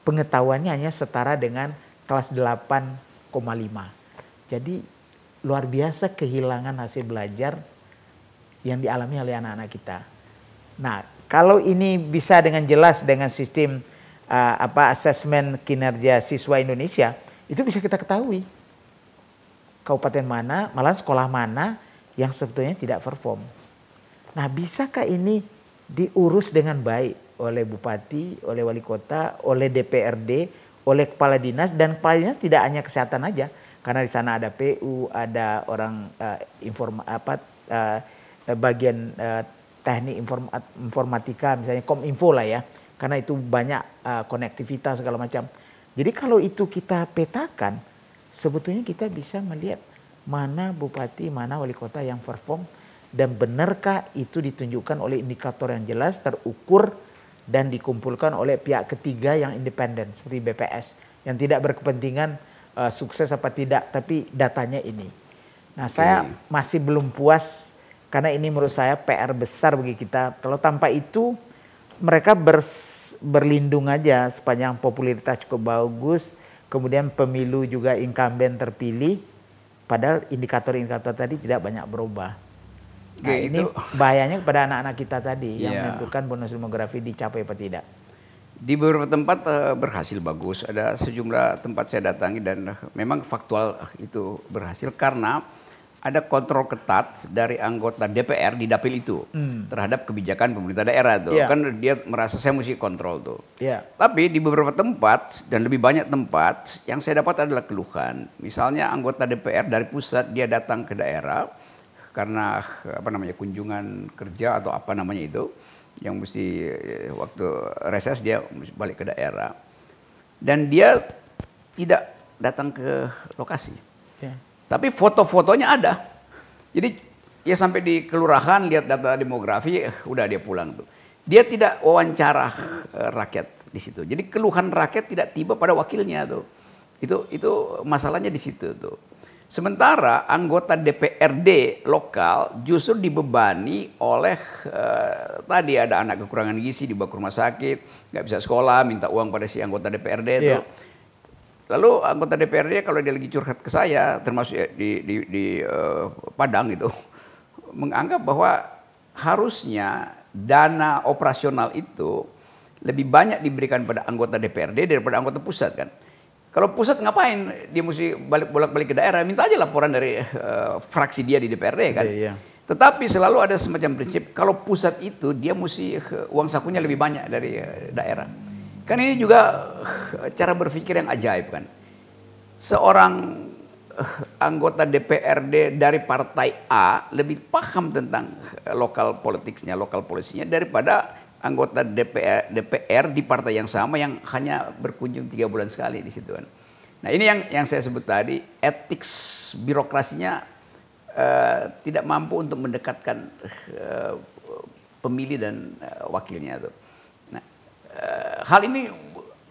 S2: pengetahuannya hanya setara dengan kelas 8,5. Jadi luar biasa kehilangan hasil belajar yang dialami oleh anak-anak kita. Nah, kalau ini bisa dengan jelas dengan sistem asesmen kinerja siswa Indonesia, itu bisa kita ketahui kabupaten mana, malah sekolah mana yang sebetulnya tidak perform. Nah, bisakah ini diurus dengan baik oleh bupati, oleh wali kota, oleh DPRD, oleh kepala dinas, dan kepala dinas tidak hanya kesehatan aja, karena di sana ada PU, ada orang bagian teknik informatika, misalnya Kominfo lah ya, karena itu banyak konektivitas segala macam. Jadi kalau itu kita petakan, sebetulnya kita bisa melihat mana bupati, mana wali kota yang perform, dan benarkah itu ditunjukkan oleh indikator yang jelas, terukur, dan dikumpulkan oleh pihak ketiga yang independen seperti BPS yang tidak berkepentingan sukses apa tidak, tapi datanya ini. Nah, saya masih belum puas karena ini menurut saya PR besar bagi kita. Kalau tanpa itu mereka berlindung aja sepanjang popularitas cukup bagus, kemudian pemilu juga incumbent terpilih, padahal indikator-indikator tadi tidak banyak berubah. Nah,
S1: Oke,
S2: ini
S1: itu
S2: bahayanya kepada anak-anak kita tadi yang
S1: Iya.
S2: menentukan bonus demografi dicapai apa tidak.
S1: di beberapa tempat berhasil bagus. Ada sejumlah tempat saya datangi dan memang faktual itu berhasil karena ada kontrol ketat dari anggota DPR di dapil itu terhadap kebijakan pemerintah daerah tuh.
S2: Iya.
S1: Kan dia merasa saya mesti kontrol tuh.
S2: Ya.
S1: Tapi di beberapa tempat dan lebih banyak tempat yang saya dapat adalah keluhan. Misalnya anggota DPR dari pusat dia datang ke daerah karena apa namanya kunjungan kerja atau apa namanya itu yang mesti waktu reses dia mesti balik ke daerah dan dia tidak datang ke lokasi.
S2: Ya.
S1: Tapi foto-fotonya ada. Jadi ya sampai di kelurahan lihat data demografi udah dia pulang tuh. Dia tidak wawancara rakyat di situ. Jadi keluhan rakyat tidak tiba pada wakilnya tuh. Itu masalahnya di situ tuh. Sementara anggota DPRD lokal justru dibebani oleh tadi ada anak kekurangan gizi dibawa ke rumah sakit, nggak bisa sekolah, minta uang pada si anggota DPRD itu.
S2: Iya.
S1: Lalu anggota DPRD kalau dia lagi curhat ke saya, termasuk di Padang itu, menganggap bahwa harusnya dana operasional itu lebih banyak diberikan pada anggota DPRD daripada anggota pusat kan. Kalau pusat ngapain? Dia mesti bolak-balik ke daerah, minta aja laporan dari fraksi dia di DPRD kan.
S2: Iya.
S1: Tetapi selalu ada semacam prinsip, kalau pusat itu dia mesti uang sakunya lebih banyak dari daerah. Kan ini juga cara berpikir yang ajaib kan. Seorang anggota DPRD dari partai A lebih paham tentang lokal politiknya, lokal polisinya daripada anggota DPR di partai yang sama yang hanya berkunjung 3 bulan sekali di situ kan. Nah ini yang saya sebut tadi, etik birokrasinya tidak mampu untuk mendekatkan pemilih dan wakilnya tuh. Nah, hal ini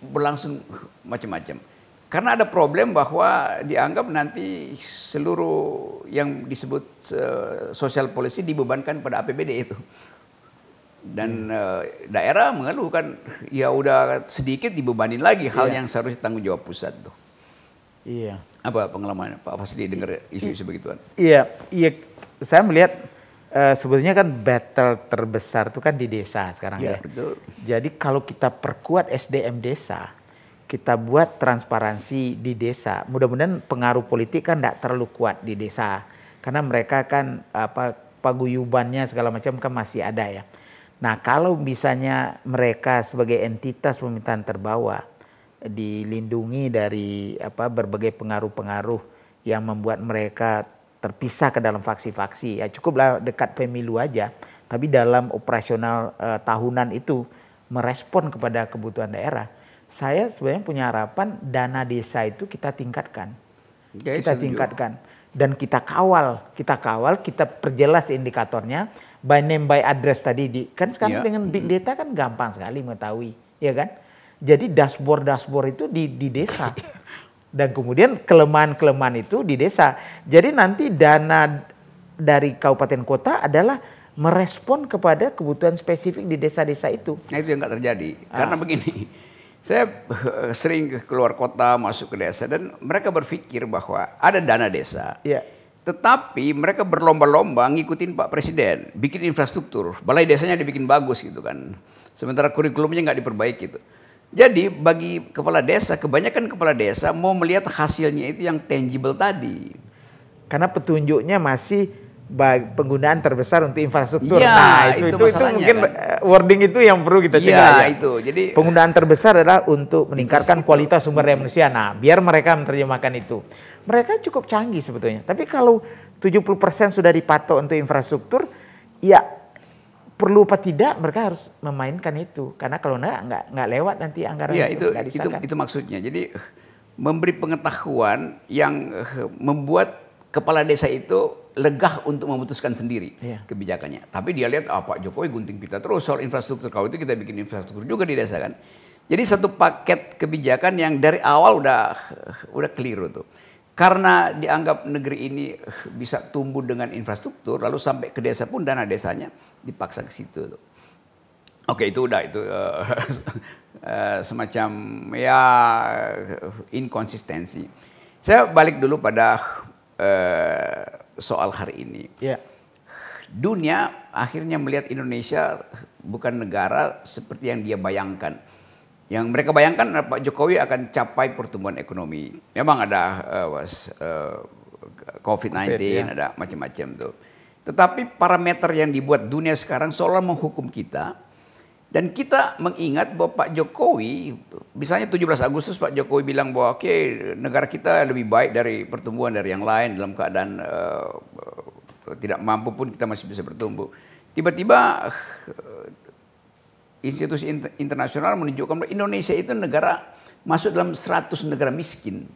S1: berlangsung macam-macam. Karena ada problem bahwa dianggap nanti seluruh yang disebut social policy dibebankan pada APBD itu. Dan daerah mengeluh kan, ya udah sedikit dibebanin lagi hal yang seharusnya tanggung jawab pusat tuh.
S2: Iya.
S1: Apa pengalaman Pak Fasli dengar isu-isu begituan?
S2: Iya, saya melihat sebetulnya kan battle terbesar itu kan di desa sekarang ya.
S1: Betul.
S2: Jadi kalau kita perkuat SDM desa, kita buat transparansi di desa, mudah-mudahan pengaruh politik kan tidak terlalu kuat di desa. Karena mereka kan paguyubannya segala macam kan masih ada ya. Nah kalau misalnya mereka sebagai entitas pemerintahan terbawah dilindungi dari berbagai pengaruh-pengaruh yang membuat mereka terpisah ke dalam faksi-faksi, ya cukuplah dekat pemilu aja, tapi dalam operasional tahunan itu merespon kepada kebutuhan daerah. Saya sebenarnya punya harapan dana desa itu kita tingkatkan, tingkatkan dan kita kawal, kita perjelas indikatornya. By name by address tadi kan sekarang dengan big data kan gampang sekali mengetahui, ya kan? Jadi dashboard itu di desa. Dan kemudian kelemahan itu di desa. Jadi nanti dana dari kabupaten kota adalah merespon kepada kebutuhan spesifik di desa-desa itu.
S1: Nah itu yang nggak terjadi. Karena begini, saya sering keluar kota, masuk ke desa dan mereka berpikir bahwa ada dana desa.
S2: Iya.
S1: Tetapi mereka berlomba-lomba ngikutin Pak Presiden, bikin infrastruktur, balai desanya dibikin bagus gitu kan. Sementara kurikulumnya nggak diperbaiki gitu. Jadi bagi kepala desa, kebanyakan kepala desa mau melihat hasilnya itu yang tangible tadi.
S2: Karena petunjuknya masih penggunaan terbesar untuk infrastruktur.
S1: Ya,
S2: nah itu mungkin kan? Wording itu yang perlu kita cegah.
S1: Ya, itu. Jadi
S2: penggunaan terbesar adalah untuk meningkatkan kualitas sumber daya manusia. Nah, biar mereka menerjemahkan itu. Mereka cukup canggih sebetulnya. Tapi kalau 70% sudah dipatok untuk infrastruktur, ya perlu apa tidak mereka harus memainkan itu. Karena kalau nggak lewat nanti anggaran
S1: ya,
S2: itu
S1: maksudnya. Jadi memberi pengetahuan yang membuat kepala desa itu legah untuk memutuskan sendiri kebijakannya. Tapi dia lihat Pak Jokowi gunting pita terus soal infrastruktur. Kalau itu kita bikin infrastruktur juga di desa kan. Jadi satu paket kebijakan yang dari awal udah keliru tuh. Karena dianggap negeri ini bisa tumbuh dengan infrastruktur, lalu sampai ke desa pun dana desanya dipaksa ke situ tuh. Oke, itu udah itu semacam ya inkonsistensi. Saya balik dulu pada soal hari ini.
S2: Yeah.
S1: dunia akhirnya melihat Indonesia bukan negara seperti yang dia bayangkan. Yang mereka bayangkan Pak Jokowi akan capai pertumbuhan ekonomi. Memang ada COVID-19,
S2: ya.
S1: ada macam-macam tuh. Tetapi parameter yang dibuat dunia sekarang seolah menghukum kita. Dan kita mengingat bahwa Pak Jokowi, misalnya 17 Agustus Pak Jokowi bilang bahwa oke, negara kita lebih baik dari pertumbuhan dari yang lain dalam keadaan tidak mampu pun kita masih bisa bertumbuh. Tiba-tiba institusi internasional menunjukkan bahwa Indonesia itu negara masuk dalam 100 negara miskin.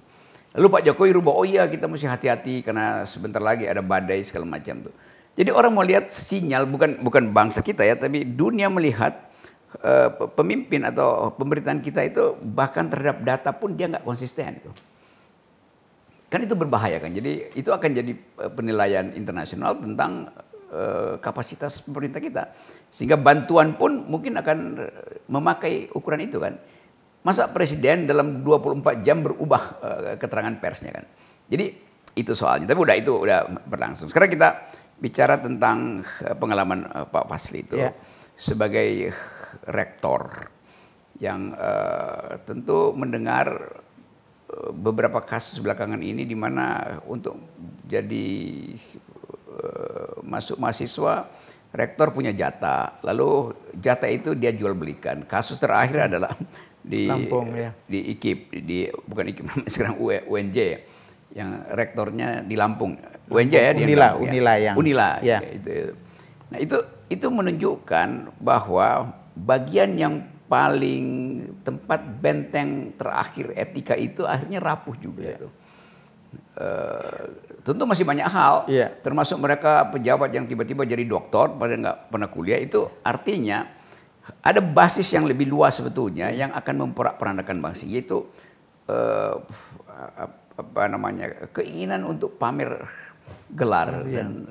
S1: Lalu Pak Jokowi rubah, oh iya kita mesti hati-hati karena sebentar lagi ada badai segala macam tuh. Jadi orang mau lihat sinyal, bukan bangsa kita ya, tapi dunia melihat pemimpin atau pemerintahan kita itu bahkan terhadap data pun dia nggak konsisten itu. Kan itu berbahaya kan. Jadi itu akan jadi penilaian internasional tentang kapasitas pemerintah kita. Sehingga bantuan pun mungkin akan memakai ukuran itu kan. Masa presiden dalam 24 jam berubah keterangan persnya kan. Jadi itu soalnya. Tapi itu udah berlangsung. Sekarang kita bicara tentang pengalaman Pak Fazly itu sebagai rektor yang tentu mendengar beberapa kasus belakangan ini di mana untuk jadi masuk mahasiswa rektor punya jatah, lalu jatah itu dia jual belikan. Kasus terakhir adalah di
S2: Lampung, ya.
S1: Di IKIP, bukan IKIP sekarang UNJ yang rektornya di Lampung. UNJ ya, Unila
S2: ya.
S1: Itu. Nah itu menunjukkan bahwa bagian yang paling tempat benteng terakhir etika itu akhirnya rapuh juga. Tentu masih banyak hal, termasuk mereka pejabat yang tiba-tiba jadi doktor padahal nggak pernah kuliah. Itu artinya ada basis yang lebih luas sebetulnya yang akan memporak-porandakan bangsa, yaitu keinginan untuk pamer gelar dan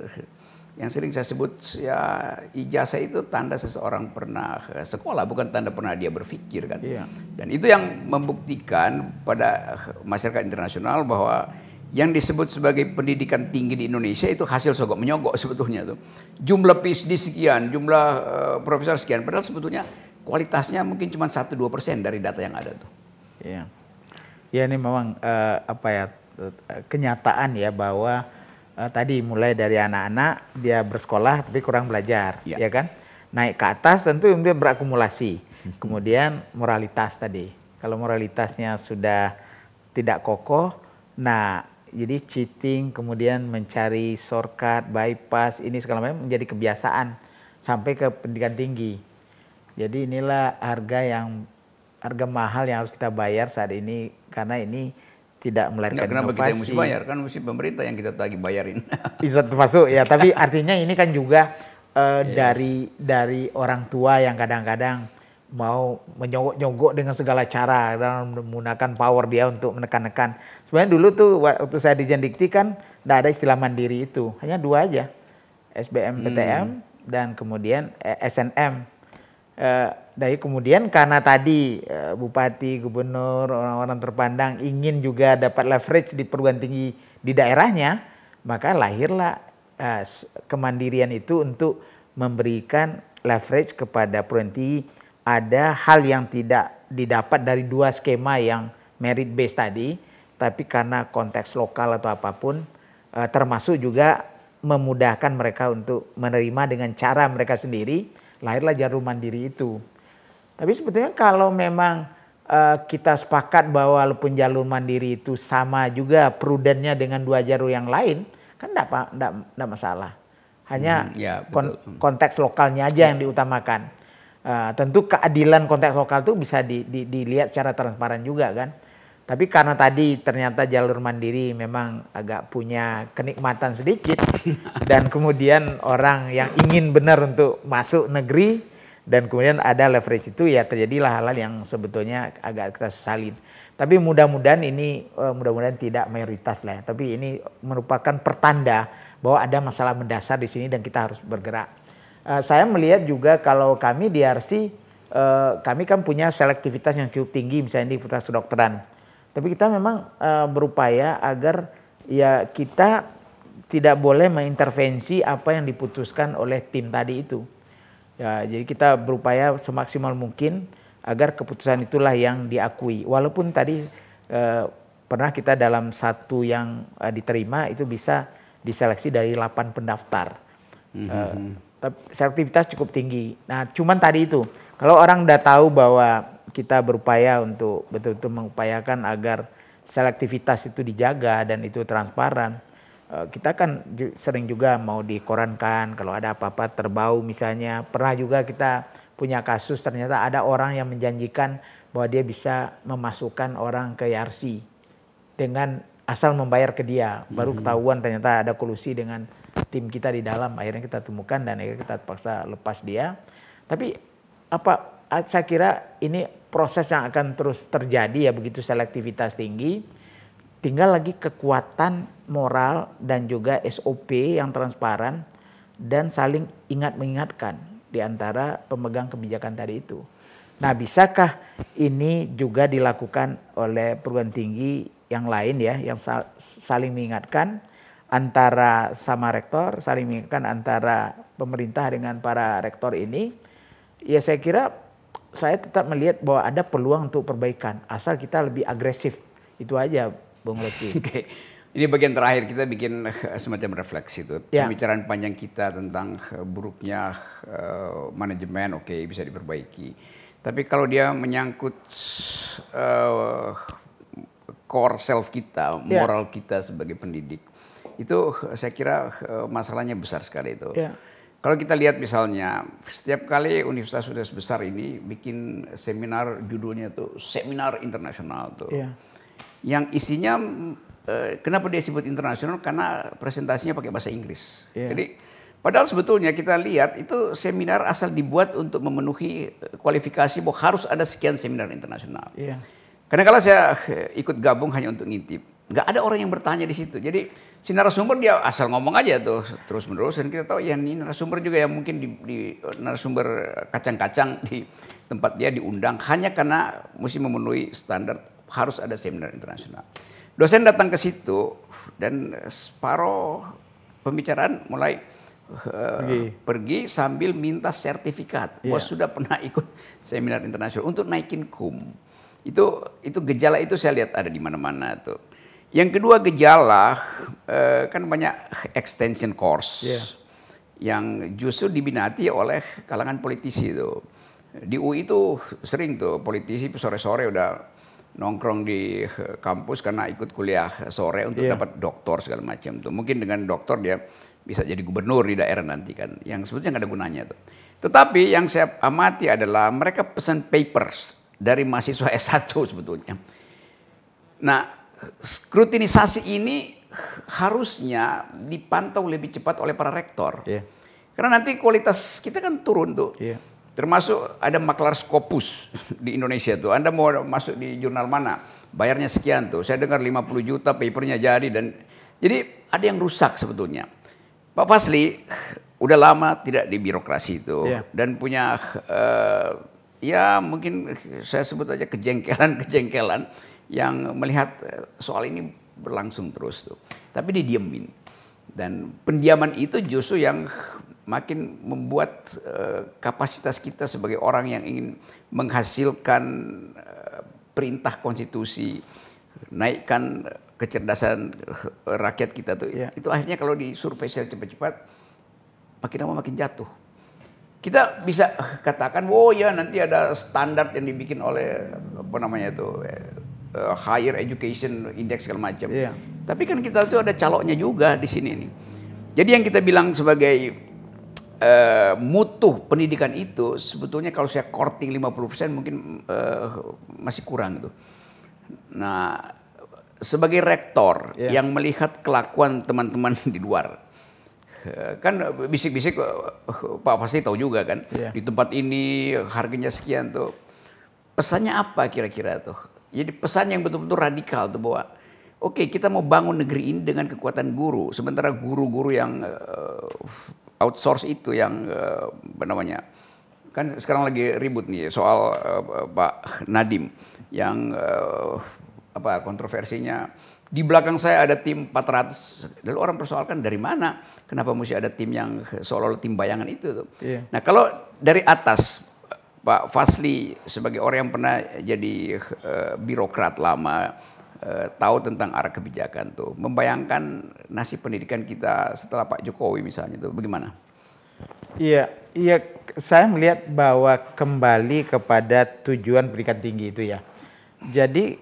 S1: yang sering saya sebut ya ijazah itu tanda seseorang pernah sekolah, bukan tanda pernah dia berpikir kan. Dan itu yang membuktikan pada masyarakat internasional bahwa yang disebut sebagai pendidikan tinggi di Indonesia itu hasil sogok menyogok sebetulnya tuh. Jumlah PhD sekian, jumlah profesor sekian, padahal sebetulnya kualitasnya mungkin cuma 1-2% dari data yang ada tuh.
S2: Ya ini memang kenyataan ya bahwa tadi mulai dari anak-anak dia bersekolah tapi kurang belajar, ya kan? Naik ke atas tentu dia berakumulasi. Kemudian moralitas tadi. Kalau moralitasnya sudah tidak kokoh, nah jadi cheating, kemudian mencari shortcut, bypass, ini segala macam menjadi kebiasaan sampai ke pendidikan tinggi. Jadi inilah harga mahal yang harus kita bayar saat ini karena ini tidak melahirkan
S1: inovasi. Kenapa kita yang mesti bayar? Kan mesti pemerintah yang kita lagi bayarin.
S2: Bisa termasuk ya, tapi artinya ini kan juga dari orang tua yang kadang-kadang mau menyogok-nyogok dengan segala cara dan menggunakan power dia untuk menekan-nekan. Sebenarnya dulu tuh waktu saya di Jendikti kan tidak ada istilah mandiri itu, hanya 2 aja, SBMPTN dan kemudian SNM. Dari kemudian karena tadi bupati, gubernur, orang-orang terpandang ingin juga dapat leverage di perguruan tinggi di daerahnya, maka lahirlah kemandirian itu untuk memberikan leverage kepada perguruan tinggi. Ada hal yang tidak didapat dari 2 skema yang merit based tadi, tapi karena konteks lokal atau apapun, termasuk juga memudahkan mereka untuk menerima dengan cara mereka sendiri, lahirlah jalur mandiri itu. Tapi sebetulnya kalau memang kita sepakat bahwa walaupun jalur mandiri itu sama juga prudennya dengan 2 jalur yang lain, kan tidak masalah. Hanya konteks lokalnya aja yang diutamakan. Tentu keadilan konteks lokal itu bisa dilihat secara transparan juga kan. Tapi karena tadi ternyata jalur mandiri memang agak punya kenikmatan sedikit dan kemudian orang yang ingin benar untuk masuk negeri dan kemudian ada leverage itu, ya terjadilah hal-hal yang sebetulnya agak kita sesalin. Tapi mudah-mudahan ini tidak mayoritas lah ya. Tapi ini merupakan pertanda bahwa ada masalah mendasar di sini dan kita harus bergerak. Saya melihat juga kalau kami di RC, kami kan punya selektivitas yang cukup tinggi misalnya di fakultas kedokteran. Tapi kita memang berupaya agar ya kita tidak boleh mengintervensi apa yang diputuskan oleh tim tadi itu. Ya, jadi kita berupaya semaksimal mungkin agar keputusan itulah yang diakui. Walaupun tadi pernah kita dalam satu yang diterima itu bisa diseleksi dari 8 pendaftar. Selektivitas cukup tinggi. Nah, cuman tadi itu, kalau orang udah tahu bahwa kita berupaya untuk betul-betul mengupayakan agar selektivitas itu dijaga dan itu transparan, kita kan sering juga mau dikorankan kalau ada apa-apa terbau misalnya. Pernah juga kita punya kasus ternyata ada orang yang menjanjikan bahwa dia bisa memasukkan orang ke YRC dengan asal membayar ke dia. Baru ketahuan ternyata ada kolusi dengan tim kita di dalam. Akhirnya kita temukan dan akhirnya kita paksa lepas dia. Tapi saya kira ini proses yang akan terus terjadi ya, begitu selektivitas tinggi. Tinggal lagi kekuatan moral dan juga SOP yang transparan dan saling ingat-mengingatkan di antara pemegang kebijakan tadi itu. Nah, bisakah ini juga dilakukan oleh perguruan tinggi yang lain ya, yang saling mengingatkan antara sama rektor, saling mengingatkan antara pemerintah dengan para rektor ini? Ya saya kira saya tetap melihat bahwa ada peluang untuk perbaikan, asal kita lebih agresif. Itu aja, Bung Lutfi.
S1: Oke. Ini bagian terakhir kita bikin semacam refleksi itu.
S2: Ya.
S1: Pembicaraan panjang kita tentang buruknya manajemen, oke, bisa diperbaiki. Tapi kalau dia menyangkut core self kita, moral kita sebagai pendidik, itu saya kira masalahnya besar sekali itu.
S2: Ya.
S1: Kalau kita lihat misalnya, setiap kali universitas besar ini bikin seminar, judulnya tuh seminar internasional tuh.
S2: Ya.
S1: Yang isinya, kenapa dia sebut internasional? Karena presentasinya pakai bahasa Inggris.
S2: Yeah.
S1: Jadi padahal sebetulnya kita lihat itu seminar asal dibuat untuk memenuhi kualifikasi bahwa harus ada sekian seminar internasional.
S2: Yeah.
S1: Karena kalau saya ikut gabung hanya untuk ngintip, nggak ada orang yang bertanya di situ. Jadi si narasumber dia asal ngomong aja tuh terus menerus, dan kita tahu ya ini narasumber juga yang mungkin di narasumber kacang-kacang di tempat dia diundang hanya karena mesti memenuhi standar. Harus ada seminar internasional. Dosen datang ke situ dan separuh pembicaraan mulai pergi sambil minta sertifikat bahwa sudah pernah ikut seminar internasional untuk naikin KUM. Itu gejala itu saya lihat ada di mana-mana tuh. Yang kedua gejala kan banyak extension course yang justru diminati oleh kalangan politisi itu. Di UI itu sering tuh politisi sore-sore udah nongkrong di kampus karena ikut kuliah sore untuk dapat doktor segala macam tuh. Mungkin dengan doktor dia bisa jadi gubernur di daerah nanti kan. Yang sebetulnya nggak ada gunanya tuh. Tetapi yang saya amati adalah mereka pesan papers dari mahasiswa S1 sebetulnya. Nah, skrutinisasi ini harusnya dipantau lebih cepat oleh para rektor. Karena nanti kualitas kita kan turun tuh. Termasuk ada maklar Scopus di Indonesia tuh. Anda mau masuk di jurnal mana? Bayarnya sekian tuh. Saya dengar 50 juta papernya jadi. Jadi ada yang rusak sebetulnya. Pak Fazli udah lama tidak di birokrasi itu. Dan punya ya mungkin saya sebut aja kejengkelan yang melihat soal ini berlangsung terus tuh. Tapi didiemin. Dan pendiaman itu justru yang makin membuat kapasitas kita sebagai orang yang ingin menghasilkan perintah konstitusi, naikkan kecerdasan rakyat kita tuh, itu akhirnya kalau disurvei secara cepat-cepat makin lama makin jatuh. Kita bisa katakan, oh ya nanti ada standar yang dibikin oleh apa namanya itu higher education index segala macam. Tapi kan kita tuh ada caloknya juga di sini nih. Jadi yang kita bilang sebagai mutu pendidikan itu sebetulnya kalau saya korting 50% mungkin masih kurang gitu. Nah, sebagai rektor yang melihat kelakuan teman-teman di luar, kan bisik-bisik Pak Fazli tahu juga kan, di tempat ini harganya sekian tuh. Pesannya apa kira-kira tuh? Jadi pesan yang betul-betul radikal tuh bahwa oke, kita mau bangun negeri ini dengan kekuatan guru, sementara guru-guru yang outsource itu yang apa namanya, kan sekarang lagi ribut nih soal Pak Nadiem yang apa kontroversinya Di belakang saya ada tim 400. Lalu orang persoalkan dari mana? Kenapa mesti ada tim yang seolah-olah tim bayangan itu tuh.
S2: Iya.
S1: Nah, kalau dari atas Pak Fazly sebagai orang yang pernah jadi birokrat lama, tahu tentang arah kebijakan tuh, membayangkan nasib pendidikan kita setelah Pak Jokowi misalnya tuh bagaimana?
S2: Iya, iya, saya melihat bahwa kembali kepada tujuan pendidikan tinggi itu ya. Jadi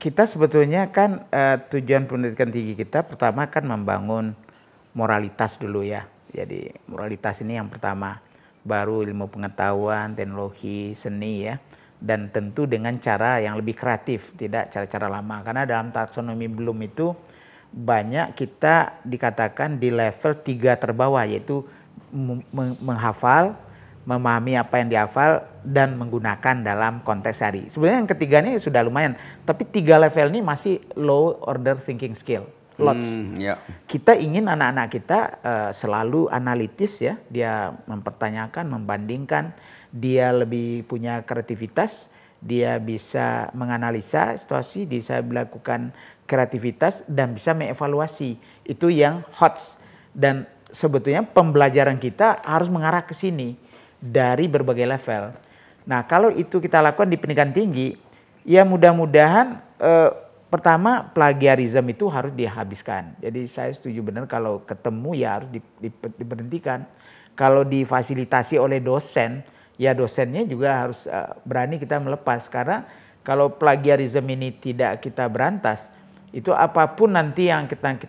S2: kita sebetulnya kan tujuan pendidikan tinggi kita pertama kan membangun moralitas dulu ya. Jadi moralitas ini yang pertama, baru ilmu pengetahuan, teknologi, seni ya. Dan tentu dengan cara yang lebih kreatif, tidak cara-cara lama. Karena dalam taksonomi Bloom itu banyak kita dikatakan di level 3 terbawah, yaitu menghafal, memahami apa yang dihafal, dan menggunakan dalam konteks hari. Sebenarnya yang ketiga ini sudah lumayan, tapi 3 level ini masih low order thinking skill. Lots. Kita ingin anak-anak kita selalu analitis ya, dia mempertanyakan, membandingkan, dia lebih punya kreativitas, dia bisa menganalisa situasi, bisa melakukan kreativitas dan bisa mengevaluasi. Itu yang HOTS. Dan sebetulnya pembelajaran kita harus mengarah ke sini dari berbagai level. Nah, kalau itu kita lakukan di pendidikan tinggi, ya mudah-mudahan pertama plagiarisme itu harus dihabiskan. Jadi saya setuju benar kalau ketemu ya harus diberhentikan. Kalau difasilitasi oleh dosen, ya dosennya juga harus berani kita melepas. Karena kalau plagiarisme ini tidak kita berantas, itu apapun nanti yang kita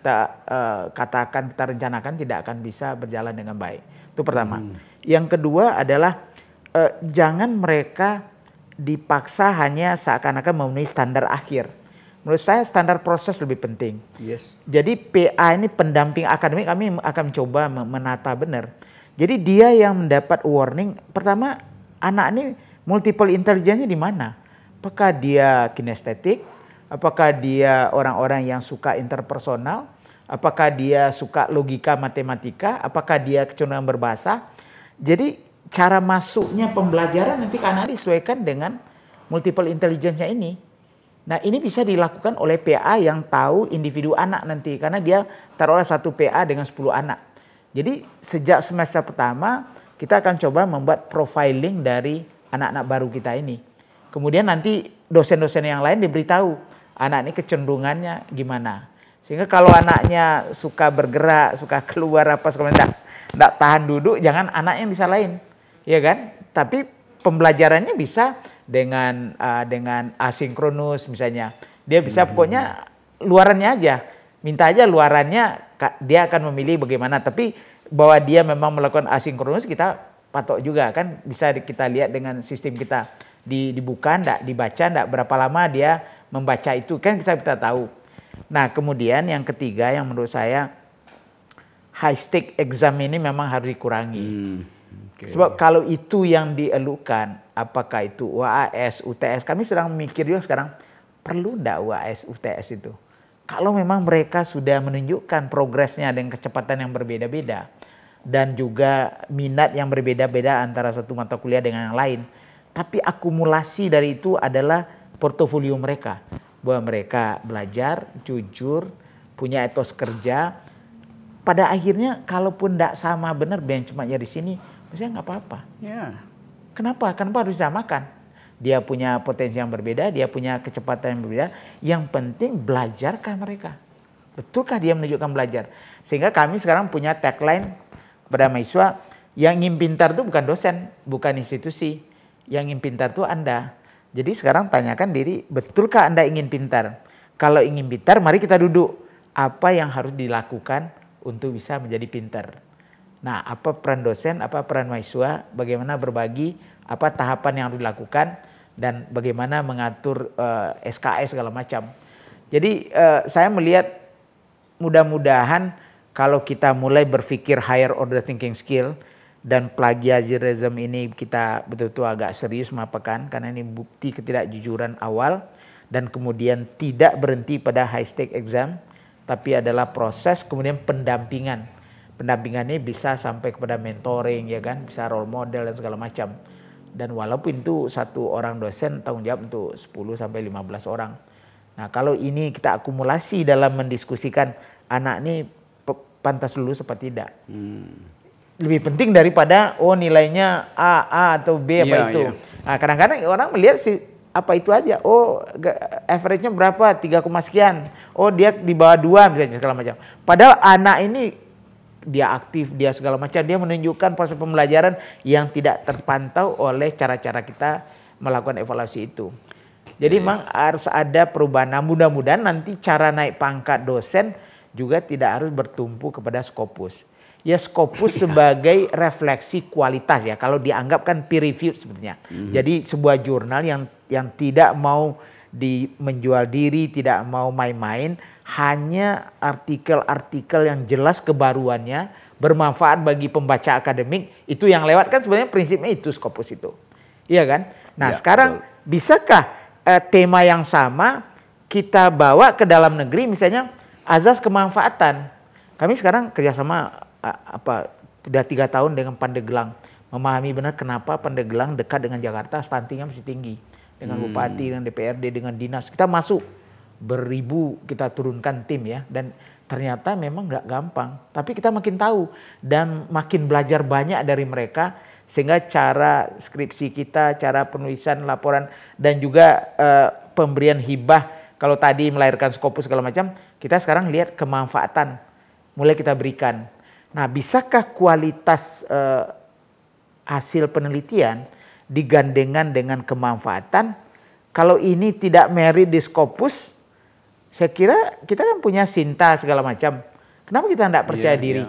S2: katakan, kita rencanakan tidak akan bisa berjalan dengan baik. Itu pertama. Yang kedua adalah jangan mereka dipaksa hanya seakan-akan memenuhi standar akhir. Menurut saya standar proses lebih penting.
S1: Yes.
S2: Jadi PA ini pendamping akademik, kami akan mencoba menata benar. Jadi dia yang mendapat warning, pertama anak ini multiple intelligence-nya di mana? Apakah dia kinestetik? Apakah dia orang-orang yang suka interpersonal? Apakah dia suka logika matematika? Apakah dia kecenderungan berbahasa? Jadi cara masuknya pembelajaran nanti anak disesuaikan dengan multiple intelligence-nya ini. Nah, ini bisa dilakukan oleh PA yang tahu individu anak nanti. Karena dia taruhlah satu PA dengan 10 anak. Jadi sejak semester pertama kita akan coba membuat profiling dari anak-anak baru kita ini. Kemudian nanti dosen-dosen yang lain diberitahu anak ini kecenderungannya gimana. Sehingga kalau anaknya suka bergerak, suka keluar apa segala macam, tidak tahan duduk, jangan anaknya bisa lain. Ya kan? Tapi pembelajarannya bisa dengan asinkronus misalnya. Dia bisa pokoknya luarannya aja. Minta aja luarannya, dia akan memilih bagaimana. Tapi bahwa dia memang melakukan asinkronus kita patok juga kan, bisa kita lihat dengan sistem kita. Dibuka enggak, dibaca enggak, berapa lama dia membaca itu kan bisa kita tahu. Nah, kemudian yang ketiga yang menurut saya high stake exam ini memang harus dikurangi. Okay. Sebab kalau itu yang dielukan, apakah itu UAS, UTS, kami sedang memikir juga sekarang, perlu enggak UAS, UTS itu? Kalau memang mereka sudah menunjukkan progresnya dengan kecepatan yang berbeda-beda, dan juga minat yang berbeda-beda antara satu mata kuliah dengan yang lain, tapi akumulasi dari itu adalah portofolio mereka. Bahwa mereka belajar, jujur, punya etos kerja. Pada akhirnya kalaupun tidak sama benar benchmarknya di sini, maksudnya nggak apa-apa.
S1: Yeah.
S2: Kenapa? Kenapa harus disamakan? Dia punya potensi yang berbeda, dia punya kecepatan yang berbeda. Yang penting belajarkah mereka? Betulkah dia menunjukkan belajar? Sehingga kami sekarang punya tagline kepada mahasiswa, yang ingin pintar itu bukan dosen, bukan institusi. Yang ingin pintar itu Anda. Jadi sekarang tanyakan diri, betulkah Anda ingin pintar? Kalau ingin pintar, mari kita duduk. Apa yang harus dilakukan untuk bisa menjadi pintar? Nah, apa peran dosen, apa peran mahasiswa, bagaimana berbagi, apa tahapan yang harus dilakukan, dan bagaimana mengatur SKS segala macam. Jadi saya melihat mudah-mudahan kalau kita mulai berpikir higher order thinking skill, dan plagiarism ini kita betul-betul agak serius mengapakan, karena ini bukti ketidakjujuran awal, dan kemudian tidak berhenti pada high stake exam, tapi adalah proses kemudian pendampingan. Pendampingan ini bisa sampai kepada mentoring, ya kan, bisa role model dan segala macam. Dan walaupun itu satu orang dosen tanggung jawab untuk 10 sampai 15 orang. Nah kalau ini kita akumulasi dalam mendiskusikan anak ini pantas lulus apa tidak. Lebih penting daripada nilainya A atau B apa itu. Nah kadang-kadang orang melihat apa itu aja. Average-nya berapa? 3, sekian. Dia di bawah 2 misalnya segala macam. Padahal anak ini dia aktif, dia segala macam, dia menunjukkan proses pembelajaran yang tidak terpantau oleh cara-cara kita melakukan evaluasi itu. Jadi memang harus ada perubahan. Nah, mudah-mudahan nanti cara naik pangkat dosen juga tidak harus bertumpu kepada Scopus. Ya Scopus sebagai refleksi kualitas ya, kalau dianggap kan peer review sebetulnya. Jadi sebuah jurnal yang tidak mau menjual diri, tidak mau main-main, hanya artikel-artikel yang jelas kebaruannya, bermanfaat bagi pembaca akademik, itu yang lewat kan sebenarnya prinsipnya itu Scopus itu. Iya kan? Nah sekarang bisakah tema yang sama kita bawa ke dalam negeri, misalnya azas kemanfaatan. Kami sekarang kerjasama sudah 3 tahun dengan Pandeglang, memahami benar kenapa Pandeglang dekat dengan Jakarta, stuntingnya masih tinggi. Dengan bupati, dengan DPRD, dengan dinas. Kita masuk beribu, kita turunkan tim ya. Dan ternyata memang nggak gampang. Tapi kita makin tahu dan makin belajar banyak dari mereka. Sehingga cara skripsi kita, cara penulisan laporan dan juga pemberian hibah. Kalau tadi melahirkan Scopus segala macam, kita sekarang lihat kemanfaatan. Mulai kita berikan. Nah bisakah kualitas hasil penelitian digandengan dengan kemanfaatan? Kalau ini tidak merit di Scopus, saya kira kita kan punya Sinta segala macam. Kenapa kita tidak percaya diri?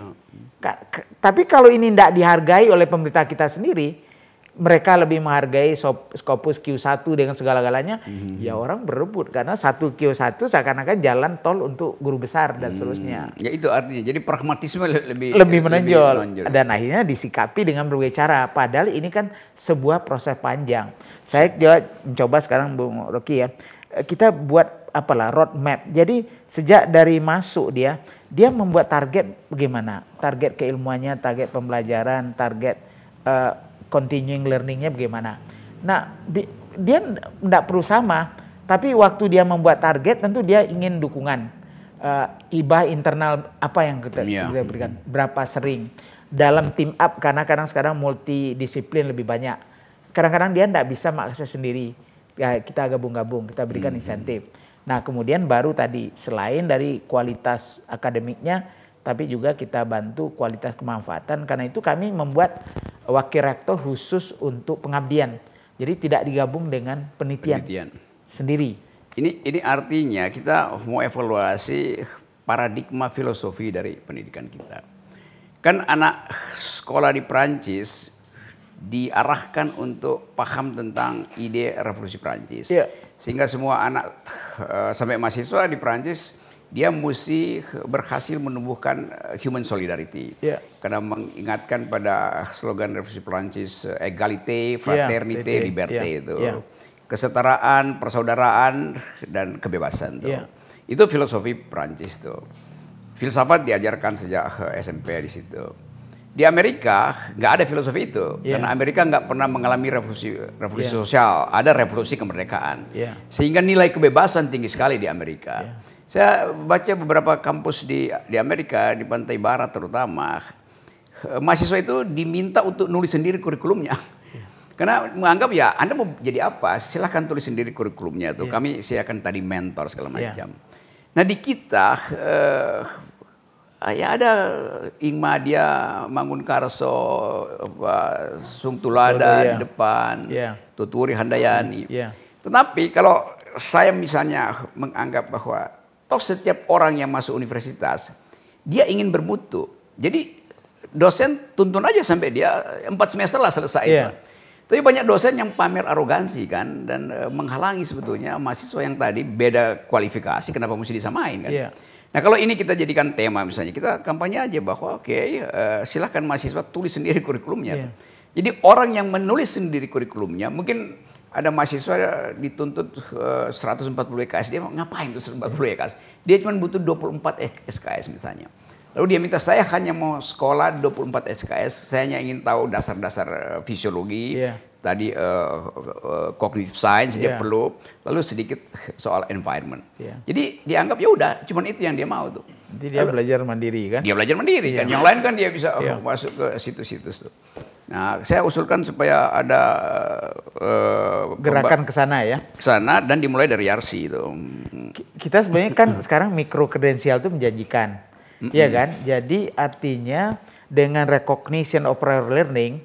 S2: Tapi kalau ini tidak dihargai oleh pemerintah kita sendiri, mereka lebih menghargai Scopus Q1 dengan segala-galanya, ya orang berebut. Karena satu Q1 seakan-akan jalan tol untuk guru besar dan seterusnya.
S1: Ya itu artinya, jadi pragmatisme
S2: lebih menonjol. Dan akhirnya disikapi dengan berbagai cara. Padahal ini kan sebuah proses panjang. Saya mencoba sekarang Bung Rocky ya, kita buat roadmap. Jadi sejak dari masuk dia membuat target bagaimana? Target keilmuannya, target pembelajaran, target continuing learningnya bagaimana. Nah dia tidak perlu sama, tapi waktu dia membuat target tentu dia ingin dukungan. Hibah internal apa yang kita berikan, berapa sering. Dalam team up, karena kadang sekarang multidisiplin lebih banyak. Kadang-kadang dia tidak bisa mengakses sendiri. Ya, kita gabung-gabung, kita berikan insentif. Nah kemudian baru tadi, selain dari kualitas akademiknya, tapi juga kita bantu kualitas kemanfaatan. Karena itu kami membuat wakil rektor khusus untuk pengabdian. Jadi tidak digabung dengan penelitian sendiri.
S1: Ini artinya kita mau evaluasi paradigma filosofi dari pendidikan kita. Kan anak sekolah di Prancis diarahkan untuk paham tentang ide revolusi Prancis. Sehingga semua anak sampai mahasiswa di Prancis, dia mesti berhasil menumbuhkan human solidarity. Karena mengingatkan pada slogan revolusi Prancis, égalité, fraternité, liberté itu. Kesetaraan, persaudaraan, dan kebebasan. Itu filosofi Prancis tuh. Filsafat diajarkan sejak SMP di situ. Di Amerika nggak ada filosofi itu, karena Amerika nggak pernah mengalami revolusi sosial, ada revolusi kemerdekaan. Sehingga nilai kebebasan tinggi sekali di Amerika. Saya baca beberapa kampus di Amerika, di pantai barat terutama, mahasiswa itu diminta untuk nulis sendiri kurikulumnya. Karena menganggap ya Anda mau jadi apa, silahkan tulis sendiri kurikulumnya tuh. Kami akan tadi mentor segala macam. Nah di kita ya ada Ingma dia Mangunkarso, Sung Tulada di depan, Tuturi Handayani. Tetapi kalau saya misalnya menganggap bahwa toh setiap orang yang masuk universitas dia ingin bermutu. Jadi dosen tuntun aja sampai dia 4 semester lah selesai. Tapi banyak dosen yang pamer arogansi kan dan menghalangi sebetulnya mahasiswa yang tadi beda kualifikasi, kenapa mesti disamain kan? Nah kalau ini kita jadikan tema misalnya, kita kampanye aja bahwa silahkan mahasiswa tulis sendiri kurikulumnya. Jadi orang yang menulis sendiri kurikulumnya, mungkin ada mahasiswa dituntut 140 SKS, dia ngapain tuh 140 SKS? Dia cuma butuh 24 SKS misalnya. Lalu dia minta, saya hanya mau sekolah 24 SKS, saya hanya ingin tahu dasar-dasar fisiologi, tadi cognitive science dia
S2: Iya.
S1: perlu, lalu sedikit soal environment.
S2: Iya.
S1: Jadi dianggap ya udah, cuman itu yang dia mau tuh.
S2: Nanti dia belajar mandiri kan?
S1: Dia belajar mandiri kan, yang lain kan dia bisa masuk ke situs-situs tuh. Nah, saya usulkan supaya ada
S2: Gerakan ke sana ya.
S1: ke sana dan dimulai dari Yarsi itu.
S2: Kita sebenarnya kan sekarang mikro kredensial itu menjanjikan, ya kan? Jadi artinya dengan recognition of prior learning,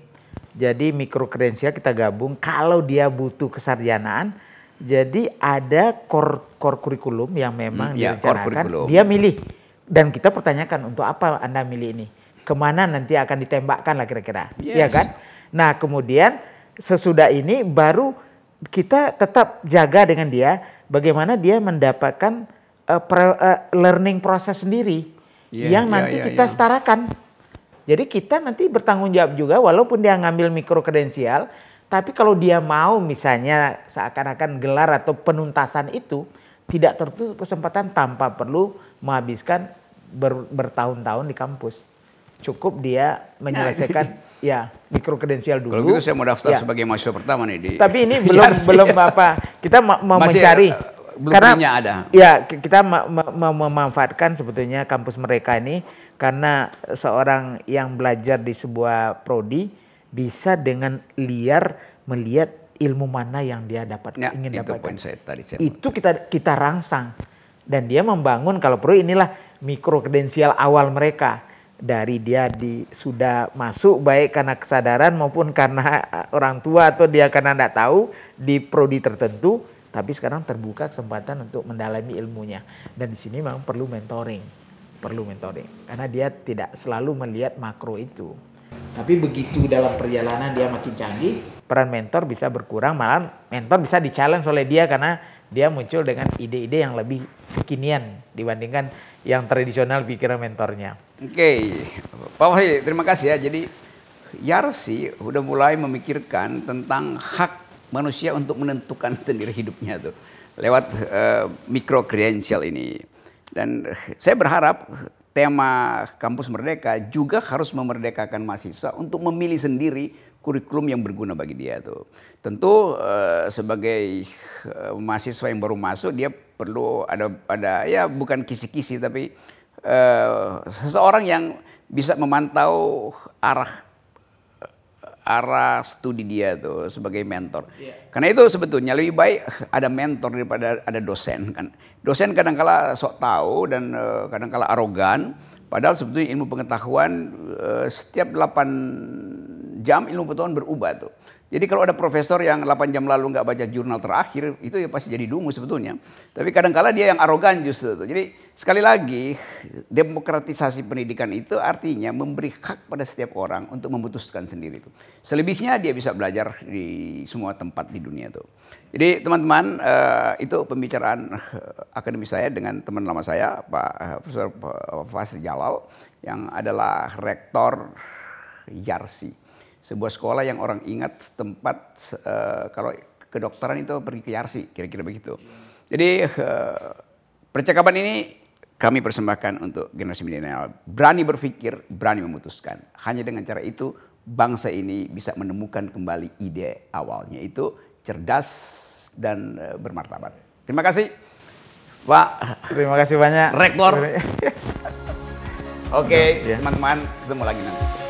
S2: jadi mikro kredensial kita gabung. Kalau dia butuh kesarjanaan, jadi ada core kurikulum yang memang direncanakan. Dia milih dan kita pertanyakan untuk apa Anda milih ini? Kemana nanti akan ditembakkan lah kira-kira, ya kan? Nah kemudian sesudah ini baru kita tetap jaga dengan dia bagaimana dia mendapatkan learning proses sendiri yang nanti kita setarakan. Jadi kita nanti bertanggung jawab juga walaupun dia ngambil mikro kredensial, tapi kalau dia mau misalnya seakan-akan gelar atau penuntasan itu tidak tertutup kesempatan tanpa perlu menghabiskan bertahun-tahun di kampus. Cukup dia menyelesaikan ya mikro kredensial dulu.
S1: Kalau gitu saya mau daftar sebagai mahasiswa pertama nih di.
S2: Tapi ini belum apa. Kita mau mencari karena
S1: ada.
S2: Ya kita memanfaatkan sebetulnya kampus mereka ini karena seorang yang belajar di sebuah prodi bisa dengan liar melihat ilmu mana yang dia ingin dapatkan.
S1: Poin saya tadi.
S2: Itu kita rangsang dan dia membangun kalau perlu inilah mikro kredensial awal mereka. Dari dia sudah masuk baik karena kesadaran maupun karena orang tua atau dia karena tidak tahu di prodi tertentu, tapi sekarang terbuka kesempatan untuk mendalami ilmunya. Dan di sini memang perlu mentoring karena dia tidak selalu melihat makro itu. Tapi begitu dalam perjalanan dia makin canggih, peran mentor bisa berkurang, malah mentor bisa di-challenge oleh dia karena dia muncul dengan ide-ide yang lebih kekinian dibandingkan yang tradisional pikiran mentornya.
S1: Oke, Pak Wahid, terima kasih ya. Jadi Yarsi udah mulai memikirkan tentang hak manusia untuk menentukan sendiri hidupnya tuh lewat mikro kredensial ini. Dan saya berharap tema Kampus Merdeka juga harus memerdekakan mahasiswa untuk memilih sendiri kurikulum yang berguna bagi dia tuh. Tentu sebagai mahasiswa yang baru masuk dia perlu ada ya bukan kisi-kisi tapi seseorang yang bisa memantau arah studi dia tuh sebagai mentor. Karena itu sebetulnya lebih baik ada mentor daripada ada dosen kan. Dosen kadang-kala sok tahu dan kadang-kala arogan. Padahal sebetulnya ilmu pengetahuan setiap 8 jam ilmu pengetahuan berubah tuh. Jadi kalau ada profesor yang 8 jam lalu nggak baca jurnal terakhir, itu ya pasti jadi dungu sebetulnya. Tapi kadang-kala dia yang arogan justru tuh. Jadi sekali lagi demokratisasi pendidikan itu artinya memberi hak pada setiap orang untuk memutuskan sendiri tuh. Selebihnya dia bisa belajar di semua tempat di dunia tuh. Jadi teman-teman itu pembicaraan akademis saya dengan teman lama saya Pak Profesor Fas Jalal yang adalah rektor Yarsi. Sebuah sekolah yang orang ingat tempat kalau kedokteran itu pergi ke Yarsi, kira-kira begitu. Jadi percakapan ini kami persembahkan untuk generasi milenial. Berani berpikir, berani memutuskan. Hanya dengan cara itu bangsa ini bisa menemukan kembali ide awalnya. Itu cerdas dan bermartabat. Terima kasih Pak.
S2: Terima kasih banyak.
S1: Rektor. Oke, teman-teman ketemu lagi nanti.